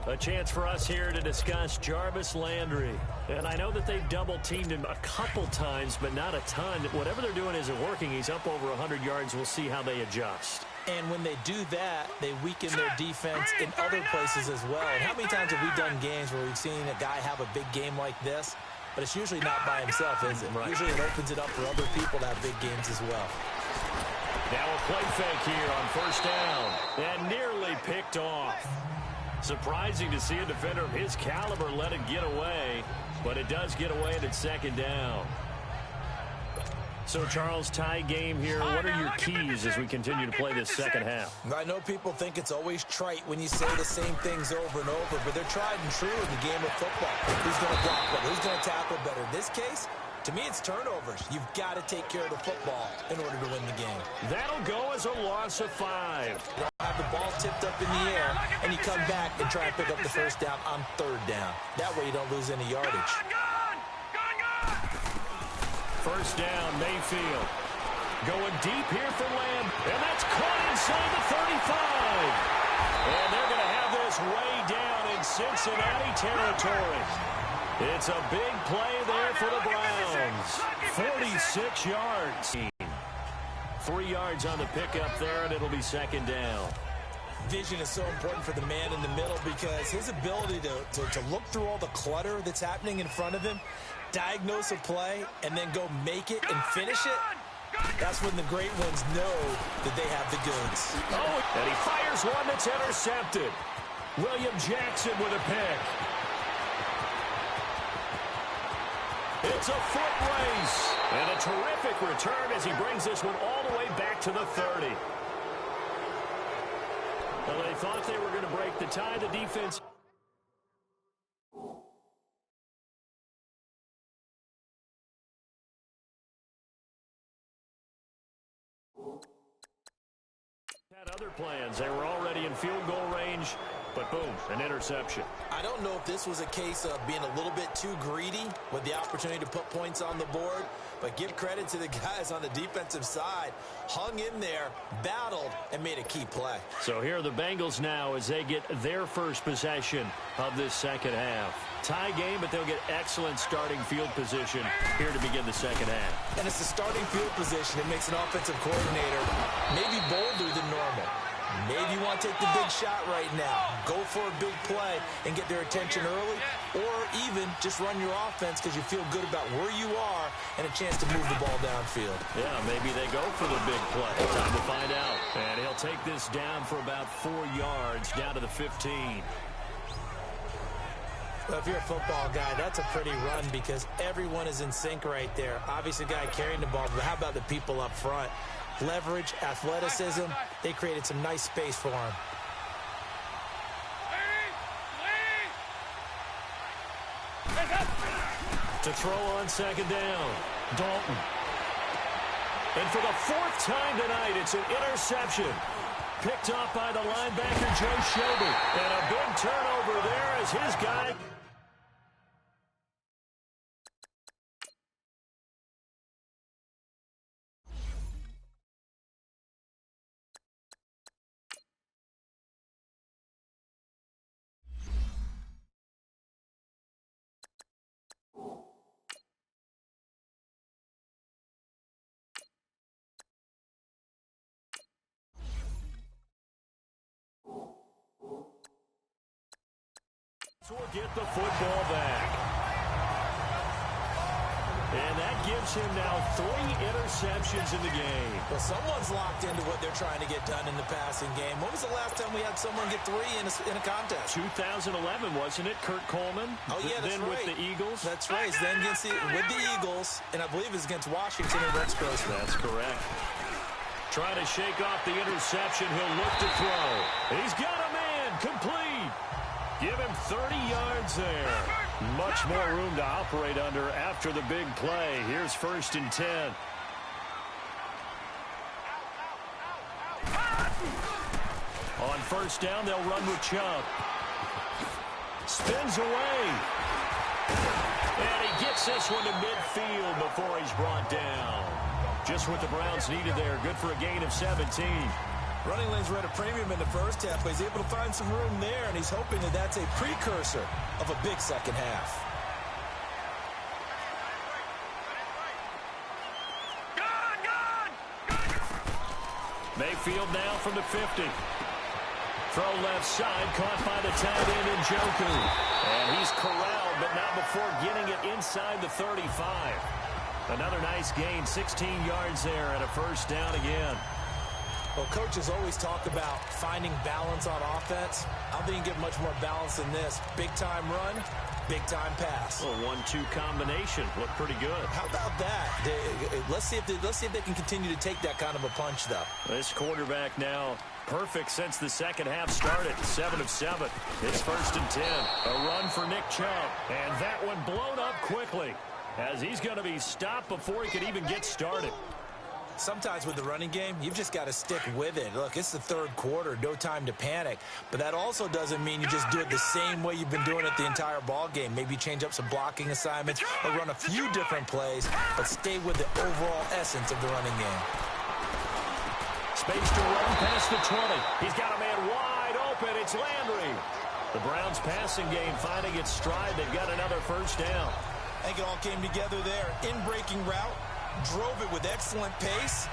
A chance for us here to discuss Jarvis Landry. And I know that they've double-teamed him a couple times, but not a ton. Whatever they're doing isn't working. He's up over 100 yards. We'll see how they adjust. And when they do that, they weaken their defense in other places as well. And how many times have we done games where we've seen a guy have a big game like this? But it's usually not by himself, is it? Right. Usually it opens it up for other people to have big games as well. Now a play fake here on first down. And nearly picked off. Surprising to see a defender of his caliber let it get away, but it does get away and it's second down. So, Charles, tie game here. What are your keys as we continue to play this second half? I know people think it's always trite when you say the same things over and over, but they're tried and true in the game of football. Who's going to block better? Who's going to tackle better? In this case, to me, it's turnovers. You've got to take care of the football in order to win the game. That'll go as a loss of 5. You have the ball tipped up in the air, and you come back and try and pick up the first down on third down. That way you don't lose any yardage. First down, Mayfield. Going deep here for Lamb, and that's caught inside the 35. And they're going to have this way down in Cincinnati territory. It's a big play there for the Browns. 46 yards. 3 yards on the pickup there, and it'll be second down. Vision is so important for the man in the middle because his ability to look through all the clutter that's happening in front of him, diagnose a play, and then go make it and finish it, that's when the great ones know that they have the goods. Oh, and he fires one that's intercepted. William Jackson with a pick. It's a foot race. And a terrific return as he brings this one all the way back to the 30. Well, they thought they were going to break the tie. The defense... had other plans. They were already in field goal range, but boom, an interception. I don't know if this was a case of being a little bit too greedy with the opportunity to put points on the board, but give credit to the guys on the defensive side. Hung in there, battled, and made a key play. So here are the Bengals now as they get their first possession of this second half. Tie game, but they'll get excellent starting field position here to begin the second half. And it's the starting field position that makes an offensive coordinator maybe bolder than normal. Maybe you want to take the big shot right now. Go for a big play and get their attention early, or even just run your offense because you feel good about where you are and a chance to move the ball downfield. Yeah, maybe they go for the big play. Time to find out. And he'll take this down for about 4 yards, down to the 15. Well, if you're a football guy, that's a pretty run because everyone is in sync right there. Obviously, the guy carrying the ball, but how about the people up front? Leverage, athleticism, they created some nice space for him. To throw on second down, Dalton. And for the 4th time tonight, it's an interception. Picked off by the linebacker, Joe Shelby. And a big turnover there as his guy... will get the football back. And that gives him now 3 interceptions in the game. Well, someone's locked into what they're trying to get done in the passing game. When was the last time we had someone get 3 in a contest? 2011, wasn't it? Kurt Coleman? Oh, yeah, that's then right. With the Eagles? That's right. Then with the Eagles, and I believe it's against Washington and Rex Grossman. That's correct. trying to shake off the interception. He'll look to throw. He's got a man. Complete. Give him 30 yards there. Much more room to operate under after the big play. Here's 1st and 10. On 1st down, they'll run with Chubb. Spins away. And he gets this one to midfield before he's brought down. Just what the Browns needed there. Good for a gain of 17. Running lanes were at a premium in the first half, but he's able to find some room there, and he's hoping that that's a precursor of a big second half. Mayfield now from the 50. Throw left side, caught by the tight end Njoku. And he's corralled, but not before getting it inside the 35. Another nice gain, 16 yards there, and a 1st down again. Well, coaches always talk about finding balance on offense. I don't think you can get much more balance than this. Big-time run, big-time pass. A 1-2 combination. Looked pretty good. How about that? Let's see if they can continue to take that kind of a punch, though. This quarterback now perfect since the second half started. 7 of 7. It's 1st and 10. A run for Nick Chubb. And that one blown up quickly as he's going to be stopped before he could even get started. Sometimes with the running game, you've just got to stick with it. Look, it's the 3rd quarter, no time to panic. But that also doesn't mean you just do it the same way you've been doing it the entire ball game. Maybe change up some blocking assignments or run a few different plays, but stay with the overall essence of the running game. Space to run past the 20. He's got a man wide open. It's Landry. The Browns passing game finding its stride. They've got another 1st down. I think it all came together there. In-breaking route. Drove it with excellent pace.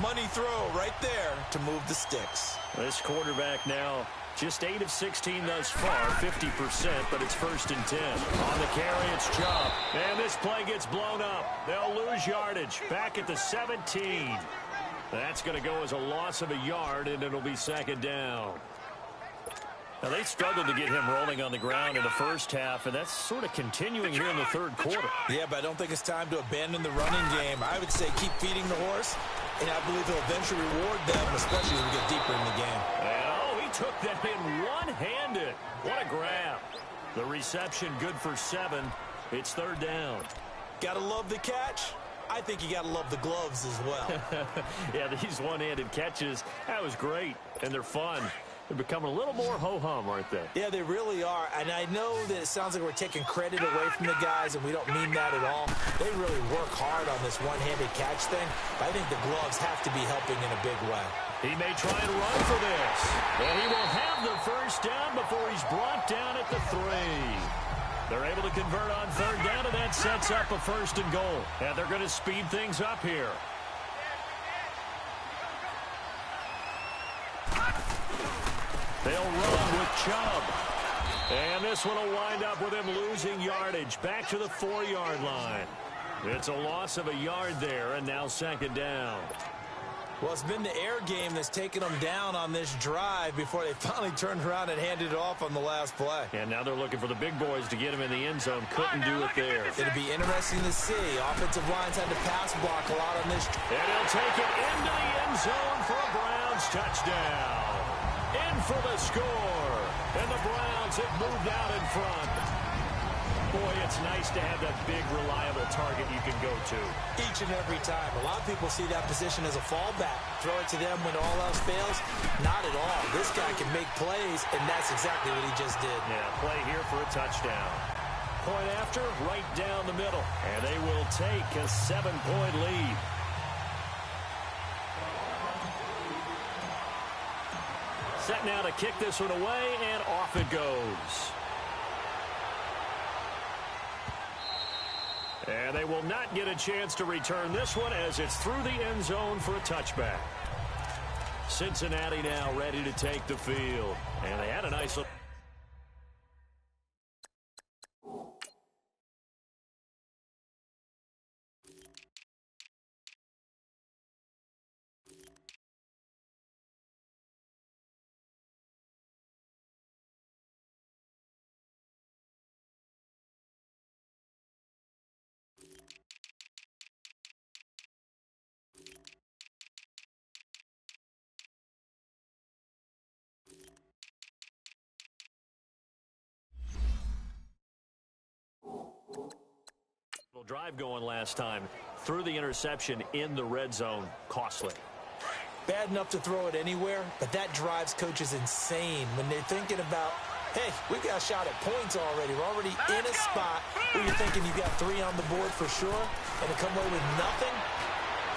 Money throw right there to move the sticks. This quarterback now just 8 of 16 thus far, 50%, but it's 1st and 10. On the carry, it's Chubb. And this play gets blown up. They'll lose yardage. Back at the 17. That's going to go as a loss of a yard, and it'll be 2nd down. Now, they struggled to get him rolling on the ground in the first half, and that's sort of continuing here in the 3rd quarter. Yeah, but I don't think it's time to abandon the running game. I would say keep feeding the horse, and I believe he'll eventually reward them, especially as we get deeper in the game. And, he took that in one-handed. What a grab. The reception good for 7. It's 3rd down. Gotta love the catch. I think you gotta love the gloves as well. Yeah, these one-handed catches, that was great, and they're fun. They're becoming a little more ho-hum, aren't they? Yeah, they really are. And I know that it sounds like we're taking credit away from the guys, and we don't mean that at all. They really work hard on this one-handed catch thing. But I think the gloves have to be helping in a big way. He may try and run for this. And he will have the 1st down before he's brought down at the 3. They're able to convert on 3rd down, and that sets up a 1st and goal. And they're going to speed things up here. They'll run with Chubb. And this one will wind up with him losing yardage back to the 4-yard line. It's a loss of a yard there, and now 2nd down. Well, it's been the air game that's taken them down on this drive before they finally turned around and handed it off on the last play. And now they're looking for the big boys to get him in the end zone. Couldn't do it there. It'll be interesting to see. Offensive lines had to pass block a lot on this. And he'll take it into the end zone for a Browns touchdown. In for the score. And the Browns have moved out in front. Boy, it's nice to have that big, reliable target you can go to. Each and every time. A lot of people see that position as a fallback. Throw it to them when all else fails. Not at all. This guy can make plays, and that's exactly what he just did. Yeah, play here for a touchdown. Point after, right down the middle. And they will take a 7-point lead. Set now to kick this one away, and off it goes. And they will not get a chance to return this one as it's through the end zone for a touchback. Cincinnati now ready to take the field. And they had a nice look. Drive going last time. Threw the interception in the red zone. Costly. Bad enough to throw it anywhere, but that drives coaches insane when they're thinking about, hey, we've got a shot at points already. We're already in a spot where you're thinking you've got 3 on the board for sure, and to come away with nothing,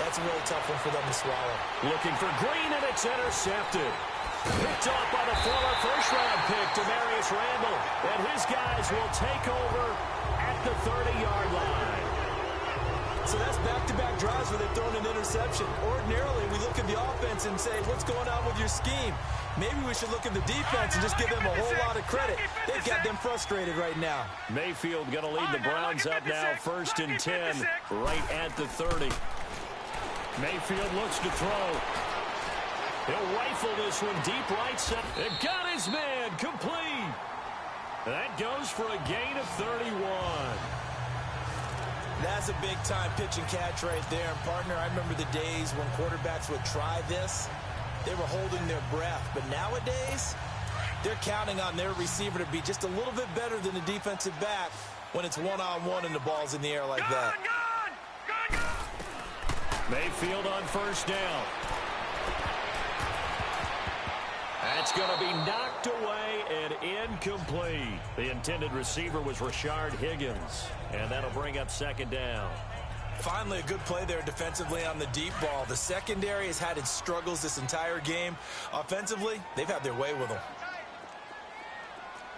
that's a really tough one for them to swallow. Looking for Green, and it's intercepted. Picked off by the former first-round pick, Demarius Randall. And his guys will take over at the 30-yard line. So that's back-to-back drives where they've thrown an interception. Ordinarily, we look at the offense and say, what's going on with your scheme? Maybe we should look at the defense and just give them a whole lot of credit. They've got them frustrated right now. Mayfield going to lead the Browns up now, 1st and 10, right at the 30. Mayfield looks to throw. He'll rifle this one deep right side. It got his man complete. That goes for a gain of 31. That's a big-time pitch and catch right there. And, partner, I remember the days when quarterbacks would try this. They were holding their breath. But nowadays, they're counting on their receiver to be just a little bit better than the defensive back when it's one-on-one and the ball's in the air like that. Mayfield on 1st down. That's going to be knocked away and incomplete. The intended receiver was Rashard Higgins, and that'll bring up 2nd down. Finally, a good play there defensively on the deep ball. The secondary has had its struggles this entire game. Offensively, they've had their way with them.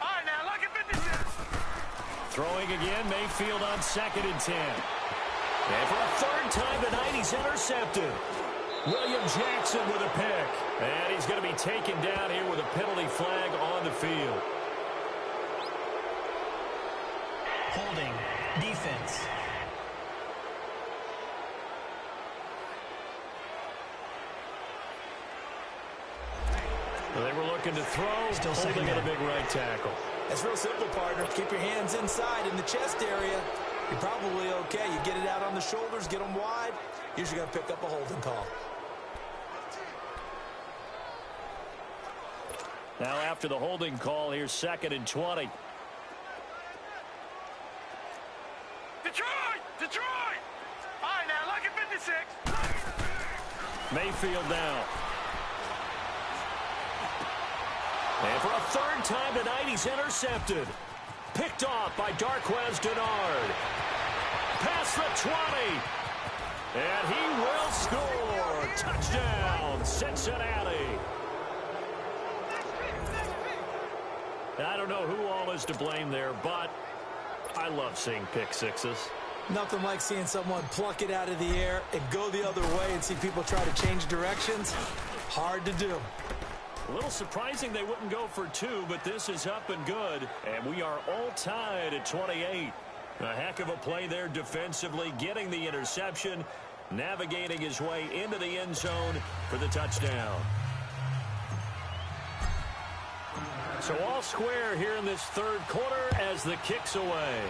All right, now, look at 56. Throwing again, Mayfield on 2nd and 10. And for a 3rd time tonight, he's intercepted. William Jackson with a pick. And he's going to be taken down here with a penalty flag on the field. Holding. Defense. Well, they were looking to throw. Still holding at a down. big right tackle. It's real simple, partner. Keep your hands inside in the chest area. You're probably okay. You get it out on the shoulders, get them wide. Usually going to pick up a holding call. Now after the holding call, here's 2nd and 20. Detroit! All right, now, look at 56. Mayfield down. And for a 3rd time tonight, he's intercepted. Picked off by Darquez Denard. Past the 20. And he will score. Touchdown, Cincinnati. I don't know who all is to blame there, but I love seeing pick sixes. Nothing like seeing someone pluck it out of the air and go the other way and see people try to change directions. Hard to do. A little surprising they wouldn't go for 2, but this is up and good. And we are all tied at 28. A heck of a play there defensively, getting the interception, navigating his way into the end zone for the touchdown. So all square here in this 3rd quarter as the kick's away.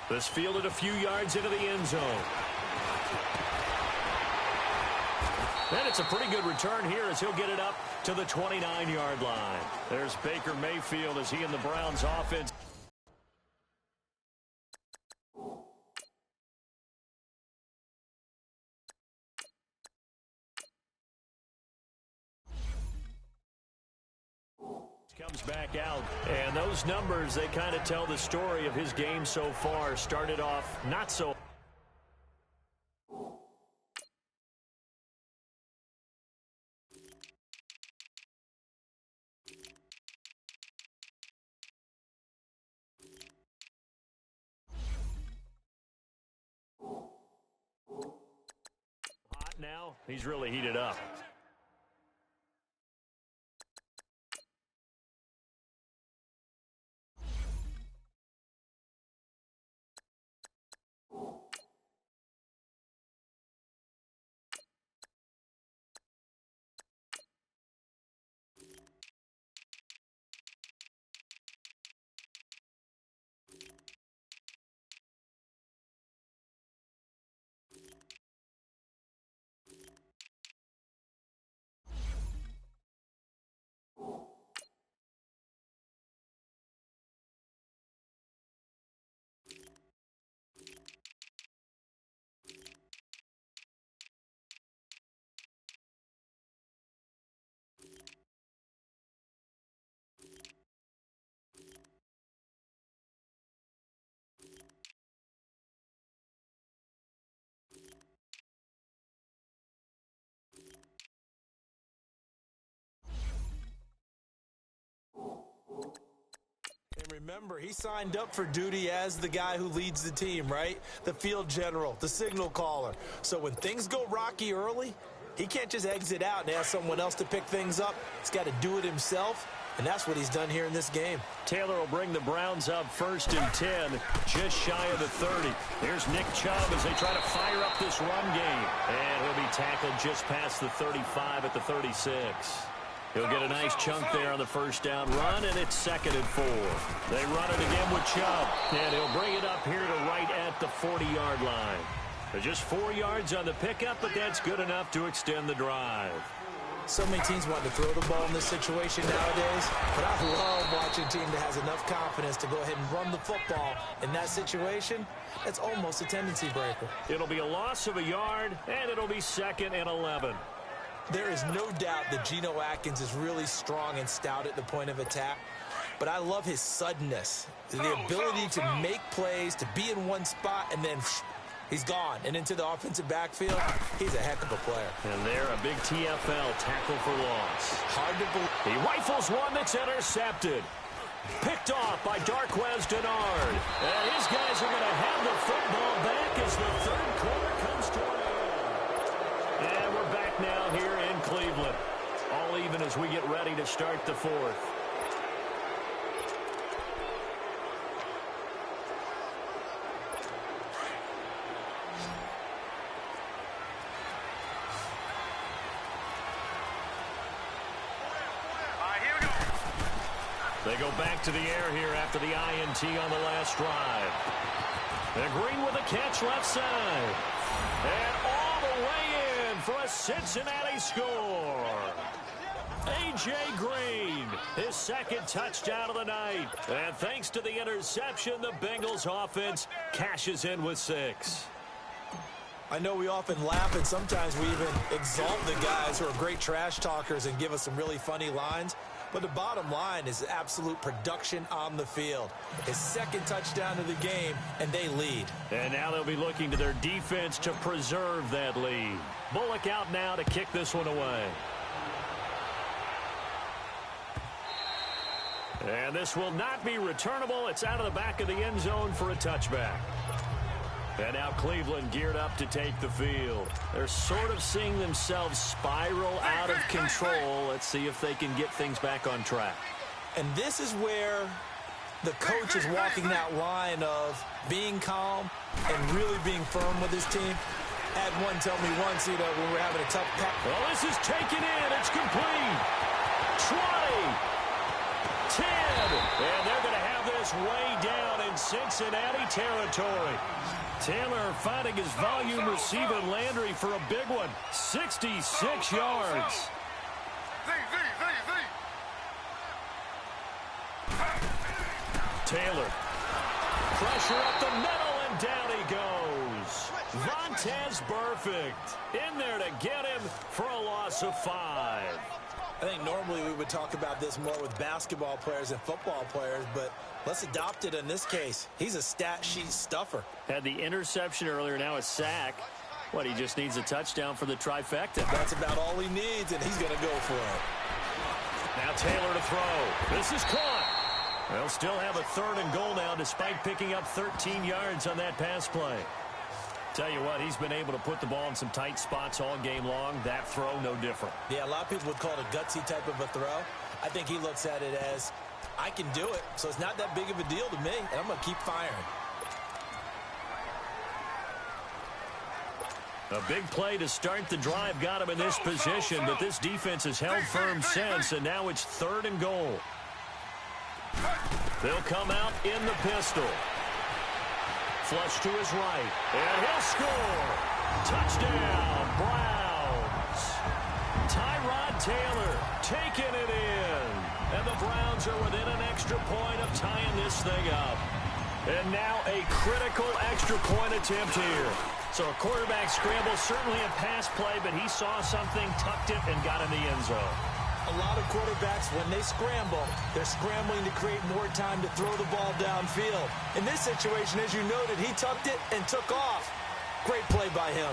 This fielded a few yards into the end zone. And it's a pretty good return here as he'll get it up to the 29-yard line. There's Baker Mayfield as he and the Browns offense. Comes back out, and those numbers, they kind of tell the story of his game so far. Started off not so. Hot now, he's really heated up. remember, he signed up for duty as the guy who leads the team, right? The field general, the signal caller. So when things go rocky early, he can't just exit out and ask someone else to pick things up. He's got to do it himself, and that's what he's done here in this game. Taylor will bring the Browns up 1st and 10, just shy of the 30. Here's Nick Chubb as they try to fire up this run game. And he'll be tackled just past the 35 at the 36. He'll get a nice chunk there on the first down run, and it's 2nd and 4. They run it again with Chubb, and he'll bring it up here to right at the 40-yard line. Just 4 yards on the pickup, but that's good enough to extend the drive. So many teams want to throw the ball in this situation nowadays, but I love watching a team that has enough confidence to go ahead and run the football in that situation. That's almost a tendency breaker. It'll be a loss of a yard, and it'll be 2nd and 11. There is no doubt that Geno Atkins is really strong and stout at the point of attack, but I love his suddenness, the ability to make plays, to be in one spot, and then he's gone and into the offensive backfield. He's a heck of a player. And there, a big TFL tackle for loss. Hard to believe. He rifles one that's intercepted. Picked off by Darquez Denard. And his guys are going to have the football back as the 3rd quarter comes to an end. And we're back now here in Cleveland. All even as we get ready to start the 4th. They go back to the air here after the INT on the last drive. And Green with a catch left side. And all the way in for a Cincinnati score. A.J. Green, his 2nd touchdown of the night. And thanks to the interception, the Bengals offense cashes in with 6. I know we often laugh, and sometimes we even exalt the guys who are great trash talkers and give us some really funny lines. But the bottom line is absolute production on the field. His 2nd touchdown of the game, and they lead. And now they'll be looking to their defense to preserve that lead. Bullock out now to kick this one away. And this will not be returnable. It's out of the back of the end zone for a touchback. And now Cleveland geared up to take the field. They're sort of seeing themselves spiral out of control. Let's see if they can get things back on track. And this is where the coach is walking that line of being calm and really being firm with his team. Had one tell me once, when we were having a tough pass. Well, this is taken in. It's complete. 20, 10, and they're going to have this way down in Cincinnati territory. Taylor finding his volume receiver Landry for a big one. 66 yards. Taylor. Pressure up the middle, and down he goes. Vontaze Burfict in there to get him for a loss of 5. I think normally we would talk about this more with basketball players and football players, but let's adopt it in this case. He's a stat sheet stuffer. Had the interception earlier, now a sack. What, he just needs a touchdown for the trifecta. That's about all he needs, and he's going to go for it. Now Taylor to throw. This is caught. They'll still have a 3rd and goal now despite picking up 13 yards on that pass play. Tell you what, he's been able to put the ball in some tight spots all game long. That throw, no different. Yeah, a lot of people would call it a gutsy type of a throw. I think he looks at it as, I can do it, so it's not that big of a deal to me, and I'm going to keep firing. A big play to start the drive got him in this position, but this defense has held firm since, and now it's 3rd and goal. They'll come out in the pistol. Flush to his right, and he'll score. Touchdown, Browns. Tyrod Taylor taking it in. And the Browns are within an extra point of tying this thing up. And now a critical extra point attempt here. So a quarterback scramble, certainly a pass play, but he saw something, tucked it, and got in the end zone. A lot of quarterbacks, when they scramble, they're scrambling to create more time to throw the ball downfield. In this situation, as you noted, he tucked it and took off. Great play by him.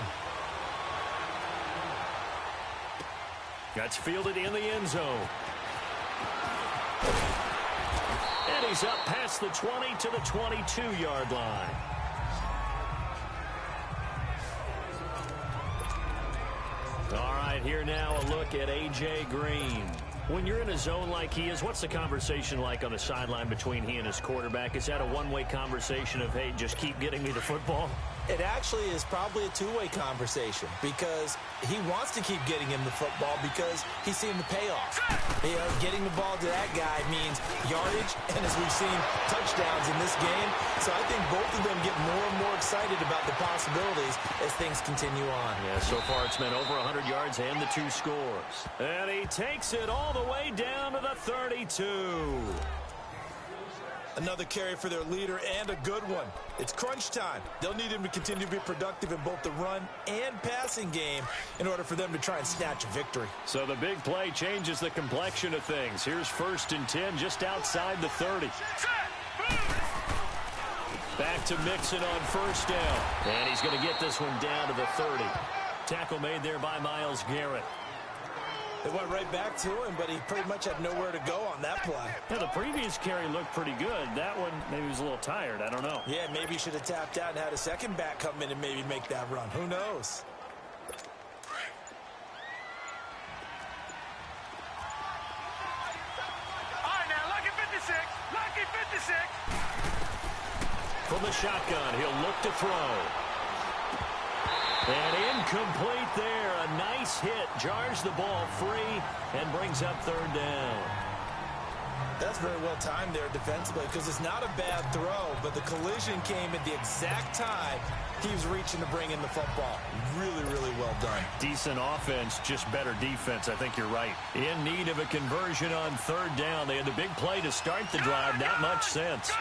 That's fielded in the end zone. And he's up past the 20 to the 22-yard line. All right, here now a look at A.J. Green. When you're in a zone like he is, what's the conversation like on the sideline between he and his quarterback? Is that a one-way conversation of, hey, just keep getting me the football? It actually is probably a two-way conversation because he wants to keep getting him the football because he's seeing the payoff. You know, getting the ball to that guy means yardage, and as we've seen, touchdowns in this game. So I think both of them get more and more excited about the possibilities as things continue on. Yeah, so far it's been over 100 yards and the 2 scores. And he takes it all the way down to the 32. Another carry for their leader and a good one. It's crunch time. They'll need him to continue to be productive in both the run and passing game in order for them to try and snatch a victory. So the big play changes the complexion of things. Here's 1st and 10 just outside the 30. Back to Mixon on 1st down. And he's going to get this one down to the 30. Tackle made there by Myles Garrett. They went right back to him, but he pretty much had nowhere to go on that play. Yeah, the previous carry looked pretty good. That one, maybe he was a little tired. I don't know. Yeah, maybe he should have tapped out and had a second back come in and maybe make that run. Who knows? All right, now, lucky 56. Lucky 56. From the shotgun, he'll look to throw. And incomplete there. A nice hit. Jars the ball free and brings up 3rd down. That's very well timed there defensively because it's not a bad throw, but the collision came at the exact time he was reaching to bring in the football. Really, really well done. Decent offense, just better defense. I think you're right. In need of a conversion on 3rd down. They had the big play to start the drive. Not much sense.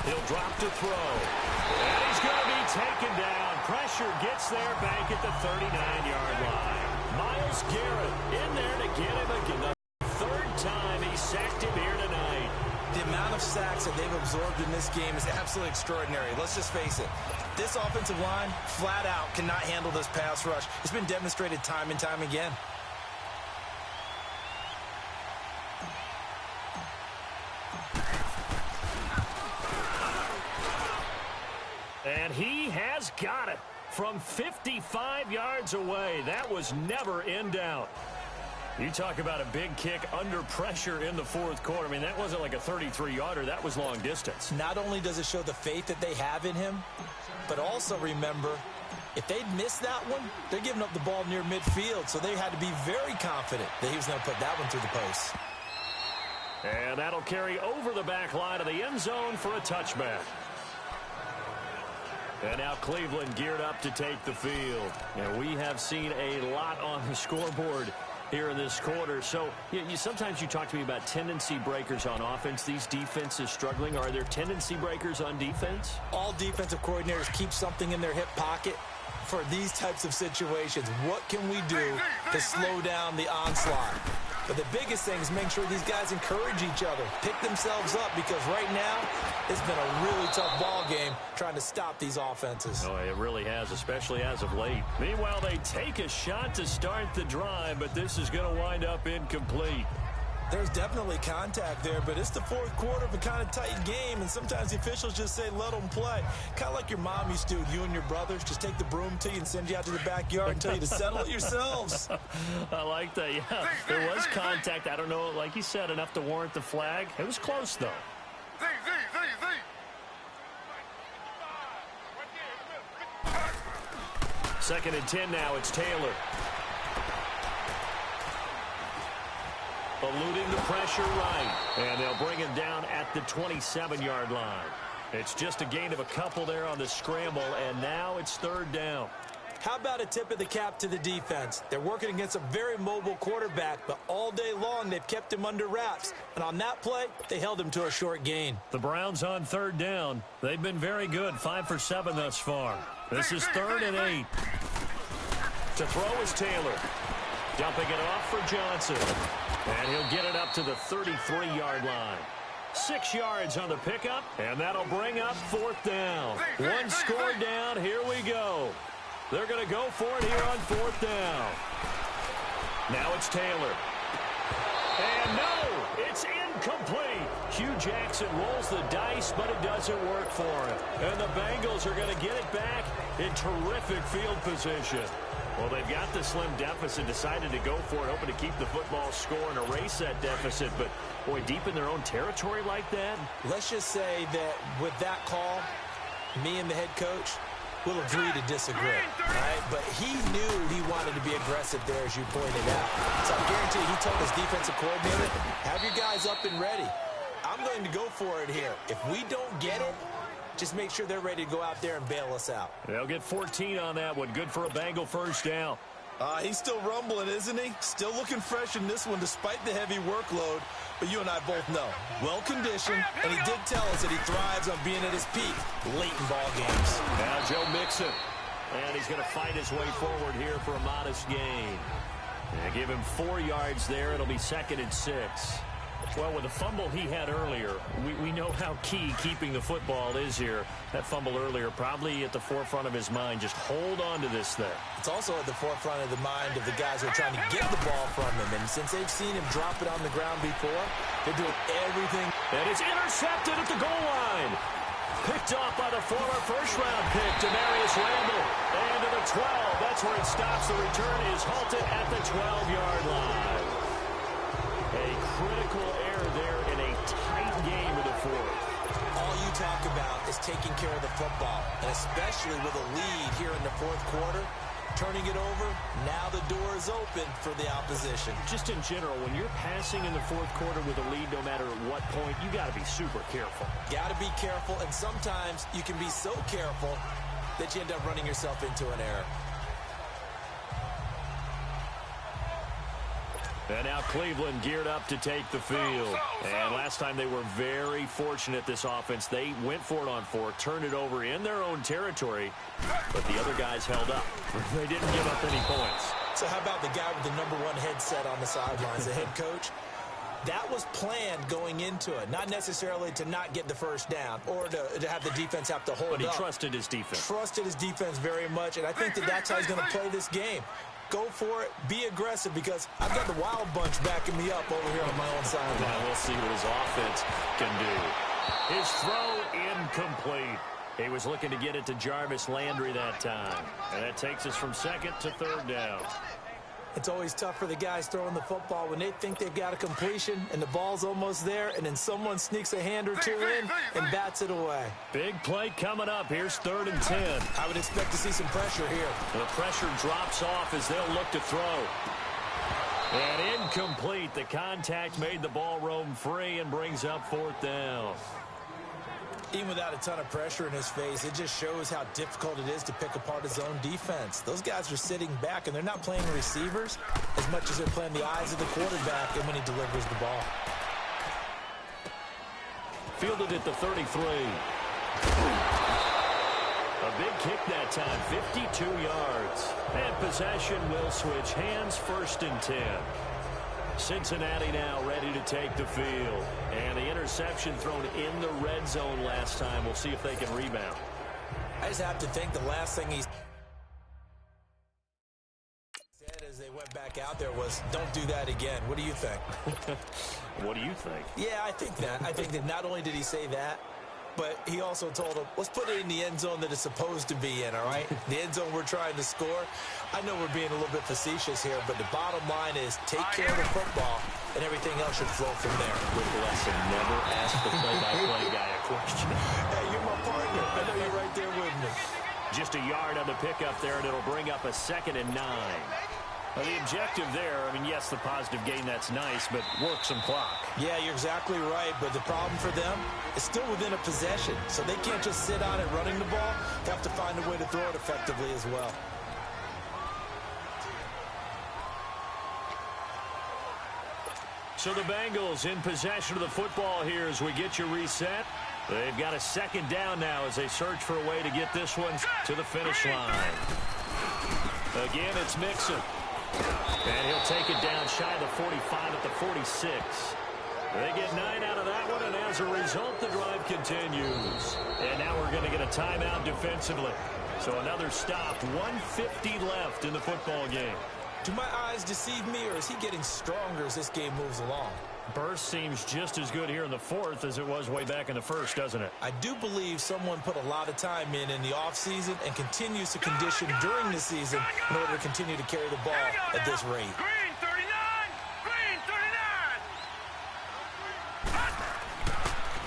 He'll drop to throw. And he's going to be taken down. Pressure gets there back at the 39-yard line. Myles Garrett in there to get him again. The 3rd time he sacked him here tonight. The amount of sacks that they've absorbed in this game is absolutely extraordinary. Let's just face it. This offensive line, flat out, cannot handle this pass rush. It's been demonstrated time and time again. And he has got it from 55 yards away. That was never in doubt. You talk about a big kick under pressure in the 4th quarter. I mean, that wasn't like a 33-yarder. That was long distance. Not only does it show the faith that they have in him, but also remember, if they'd missed that one, they're giving up the ball near midfield, so they had to be very confident that he was going to put that one through the post. And that'll carry over the back line of the end zone for a touchback. And now Cleveland geared up to take the field. And we have seen a lot on the scoreboard here in this quarter. So sometimes you talk to me about tendency breakers on offense. These defenses struggling. Are there tendency breakers on defense? All defensive coordinators keep something in their hip pocket for these types of situations. What can we do to slow down the onslaught? But the biggest thing is make sure these guys encourage each other, pick themselves up, because right now it's been a really tough ball game trying to stop these offenses. Oh, it really has, especially as of late. Meanwhile, they take a shot to start the drive, but this is going to wind up incomplete. There's definitely contact there, but it's the 4th quarter of a kind of tight game, and sometimes the officials just say, let them play. Kind of like your mom used to, you and your brothers, just take the broom to you and send you out to the backyard and tell you to settle it yourselves. I like that, yeah. There was contact. I don't know, like you said, enough to warrant the flag. It was close, though. 2nd and 10 now. It's Taylor. Eluding the pressure right. And they'll bring him down at the 27-yard line. It's just a gain of a couple there on the scramble, and now it's 3rd down. How about a tip of the cap to the defense? They're working against a very mobile quarterback, but all day long they've kept him under wraps. And on that play, they held him to a short gain. The Browns on 3rd down. They've been very good, 5 for 7 thus far. This is 3rd and 8. To throw is Taylor. Dumping it off for Johnson. And he'll get it up to the 33-yard line. 6 yards on the pickup, and that'll bring up 4th down. One score down. Here we go. They're going to go for it here on 4th down. Now it's Taylor. And no, it's in. incomplete. Hugh Jackson rolls the dice, but it doesn't work for him. And the Bengals are going to get it back in terrific field position. Well, they've got the slim deficit, decided to go for it, hoping to keep the football score and erase that deficit. But, boy, deep in their own territory like that. Let's just say that with that call, me and the head coach will agree to disagree. All right? But he knew he wanted to be aggressive there, as you pointed out. So I guarantee you, he told his defensive coordinator, have your guys up and ready. I'm going to go for it here. If we don't get it, just make sure they're ready to go out there and bail us out. They'll get 14 on that one. Good for a Bengal first down. He's still rumbling, isn't he? Still looking fresh in this one despite the heavy workload. But you and I both know, well-conditioned, and he did tell us that he thrives on being at his peak late in ball games. Now Joe Mixon, and he's going to fight his way forward here for a modest gain. And give him 4 yards there. It'll be 2nd and 6. Well, with the fumble he had earlier, we know how key keeping the football is here. That fumble earlier probably at the forefront of his mind. Just hold on to this thing. It's also at the forefront of the mind of the guys who are trying to get the ball from him. And since they've seen him drop it on the ground before, they're doing everything. And it's intercepted at the goal line. Picked off by the former first-round pick, Demarius Randall. And to the 12. That's where it stops. The return is halted at the 12-yard line. A critical error there in a tight game of the fourth. All you talk about is taking care of the football, and especially with a lead here in the fourth quarter, turning it over, now the door is open for the opposition. Just in general, when you're passing in the fourth quarter with a lead, no matter at what point, you got to be super careful. Got to be careful, and sometimes you can be so careful that you end up running yourself into an error. And now Cleveland geared up to take the field. And last time they were very fortunate, this offense. They went for it on 4, turned it over in their own territory, but the other guys held up. They didn't give up any points. So how about the guy with the #1 headset on the sidelines, the head coach? That was planned going into it, not necessarily to not get the first down or to have the defense have to hold up. But he trusted his defense. Trusted his defense very much, and I think that's how he's going to play this game. Go for it. Be aggressive, because I've got the wild bunch backing me up over here on my own sideline. Now we'll see what his offense can do. His throw incomplete. He was looking to get it to Jarvis Landry that time. And that takes us from 2nd to 3rd down. It's always tough for the guys throwing the football when they think they've got a completion and the ball's almost there, and then someone sneaks a hand or two in and bats it away. Big play coming up. Here's 3rd and 10. I would expect to see some pressure here. The pressure drops off as they'll look to throw. And incomplete. The contact made the ball roam free and brings up 4th down. Even without a ton of pressure in his face, it just shows how difficult it is to pick apart his own defense. Those guys are sitting back, and they're not playing receivers as much as they're playing the eyes of the quarterback and when he delivers the ball. Fielded at the 33. A big kick that time, 52 yards. And possession will switch hands, 1st and 10. Cincinnati now ready to take the field. And the interception thrown in the red zone last time. We'll see if they can rebound. I just have to think the last thing he said as they went back out there was, don't do that again. What do you think? What do you think? Yeah, I think that. I think that not only did he say that, but he also told him, let's put it in the end zone that it's supposed to be in, all right? The end zone we're trying to score. I know we're being a little bit facetious here, but the bottom line is take care of the football, and everything else should flow from there. Good lesson. Never ask the play-by-play guy a question. Hey, you're my partner. I know you're right there with me. Just a yard on the pickup there, and it'll bring up a 2nd and 9. Well, the objective there, I mean, yes, the positive gain, that's nice, but work some clock. Yeah, you're exactly right, but the problem for them is still within a possession, so they can't just sit on it running the ball. They have to find a way to throw it effectively as well. So the Bengals in possession of the football here as we get you reset. They've got a 2nd down now as they search for a way to get this one to the finish line. Again, it's Mixon. And he'll take it down shy of the 45 at the 46. They get 9 out of that one, and as a result, the drive continues. And now we're going to get a timeout defensively. So another stop, 1:50 left in the football game. Do my eyes deceive me, or is he getting stronger as this game moves along? Burst seems just as good here in the fourth as it was way back in the first, doesn't it? I do believe someone put a lot of time in the offseason and continues to condition during the season in order to continue to carry the ball at this rate. Green 39! Green 39!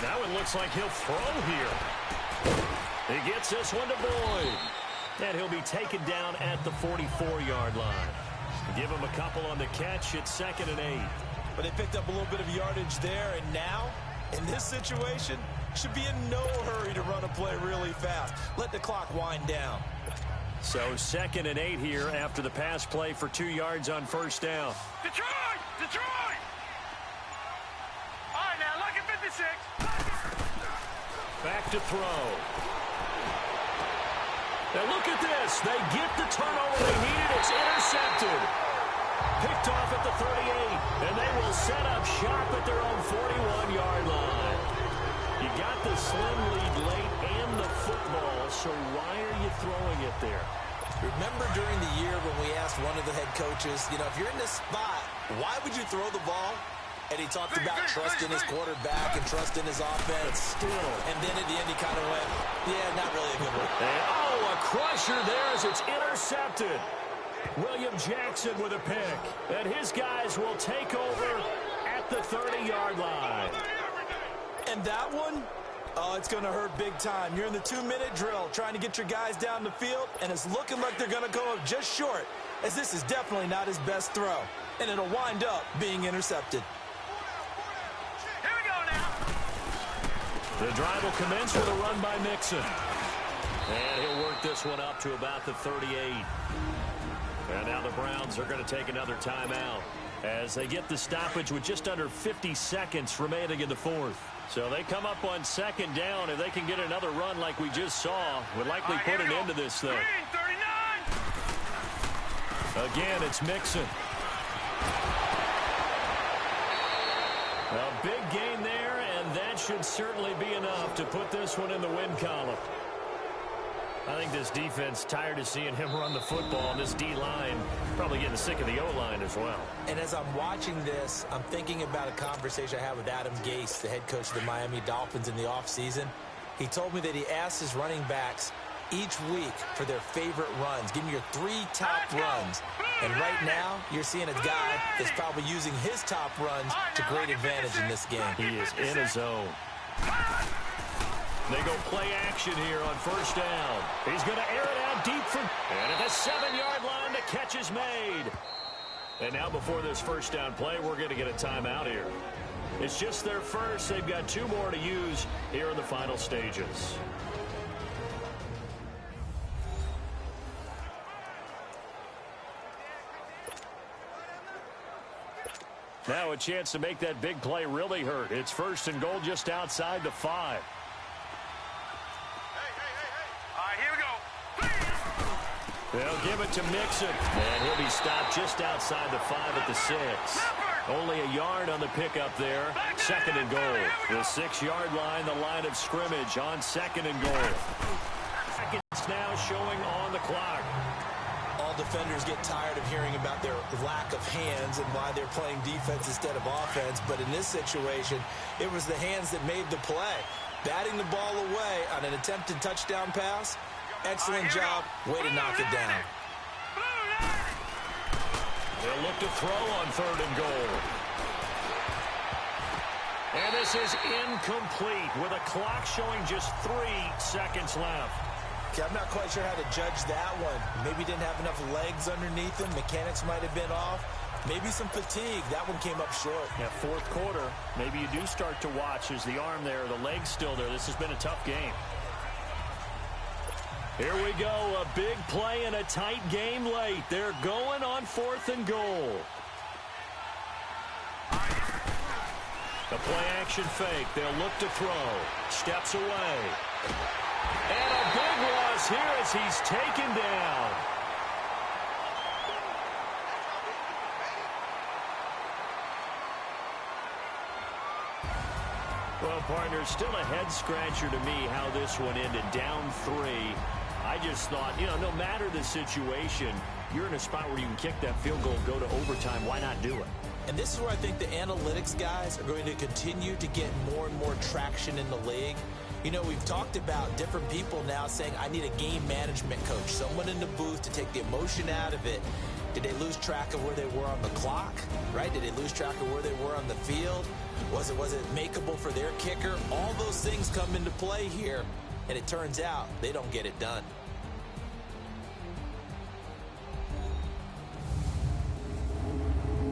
Now it looks like he'll throw here. He gets this one to Boyd. And he'll be taken down at the 44-yard line. Give him a couple on the catch. It's 2nd and 8. But they picked up a little bit of yardage there, and now, in this situation, should be in no hurry to run a play really fast. Let the clock wind down. So 2nd and 8 here after the pass play for 2 yards on first down. Detroit! Detroit! All right, now, look at 56. Back to throw. Now look at this. They get the turnover they needed. It's intercepted. Picked off at the 38. And they will set up shop at their own 41-yard line. You got the slim lead late and the football, so why are you throwing it there? Remember during the year when we asked one of the head coaches, if you're in this spot, why would you throw the ball? And he talked about trust in his quarterback and trust in his offense. Still. And then at the end he kind of went, yeah, not really a good one. And, a crusher there as it's intercepted. William Jackson with a pick. And his guys will take over at the 30-yard line. And that one, it's going to hurt big time. You're in the 2-minute drill trying to get your guys down the field, and it's looking like they're going to go up just short, as this is definitely not his best throw. And it'll wind up being intercepted. Here we go now. The drive will commence with a run by Mixon. And he'll work this one up to about the 38. And now the Browns are going to take another timeout as they get the stoppage with just under 50 seconds remaining in the fourth. So they come up on 2nd down. If they can get another run like we just saw, would likely put an end to this thing. Green 39! Again, it's Mixon. A big gain there, and that should certainly be enough to put this one in the win column. I think this defense tired of seeing him run the football, and this D-line probably getting sick of the O-line as well. And as I'm watching this, I'm thinking about a conversation I had with Adam Gase, the head coach of the Miami Dolphins in the offseason. He told me that he asked his running backs each week for their favorite runs. Give me your 3 top runs. And right now, you're seeing a guy that's probably using his top runs to great advantage in this game. He is in his zone. They go play action here on first down. He's going to air it out deep for... And at the 7-yard line, the catch is made. And now before this first down play, we're going to get a timeout here. It's just their first. They've got 2 more to use here in the final stages. Now a chance to make that big play really hurt. It's 1st and goal just outside the 5. They'll give it to Mixon. And he'll be stopped just outside the 5 at the 6. Only a yard on the pickup there. 2nd and goal. The 6-yard line, the line of scrimmage on 2nd and goal. Seconds now showing on the clock. All defenders get tired of hearing about their lack of hands and why they're playing defense instead of offense. But in this situation, it was the hands that made the play. Batting the ball away on an attempted touchdown pass. Excellent job. Way to knock it down. They'll look to throw on 3rd and goal. And this is incomplete with a clock showing just 3 seconds left. Okay, I'm not quite sure how to judge that one. Maybe didn't have enough legs underneath him. Mechanics might have been off. Maybe some fatigue. That one came up short. Yeah, 4th quarter. Maybe you do start to watch as the arm there, the leg's still there. This has been a tough game. Here we go, a big play and a tight game late. They're going on 4th and goal. The play action fake. They'll look to throw. Steps away. And a big loss here as he's taken down. Well, partner, still a head-scratcher to me how this one ended. Down 3. I just thought, no matter the situation, you're in a spot where you can kick that field goal, go to overtime. Why not do it? And this is where I think the analytics guys are going to continue to get more and more traction in the league. You know, we've talked about different people now saying, I need a game management coach, someone in the booth to take the emotion out of it. Did they lose track of where they were on the clock, right? Did they lose track of where they were on the field? Was it makeable for their kicker? All those things come into play here, and it turns out they don't get it done.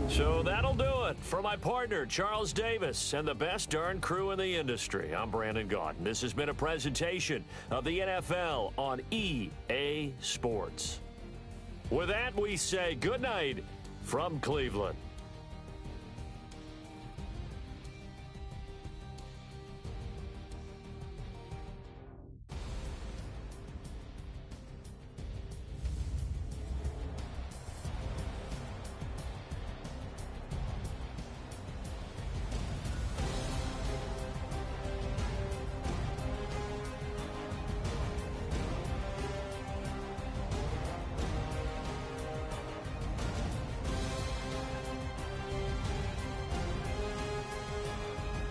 So that'll do it for my partner, Charles Davis, and the best darn crew in the industry. I'm Brandon Gaudin. This has been a presentation of the NFL on EA Sports. With that, we say good night from Cleveland.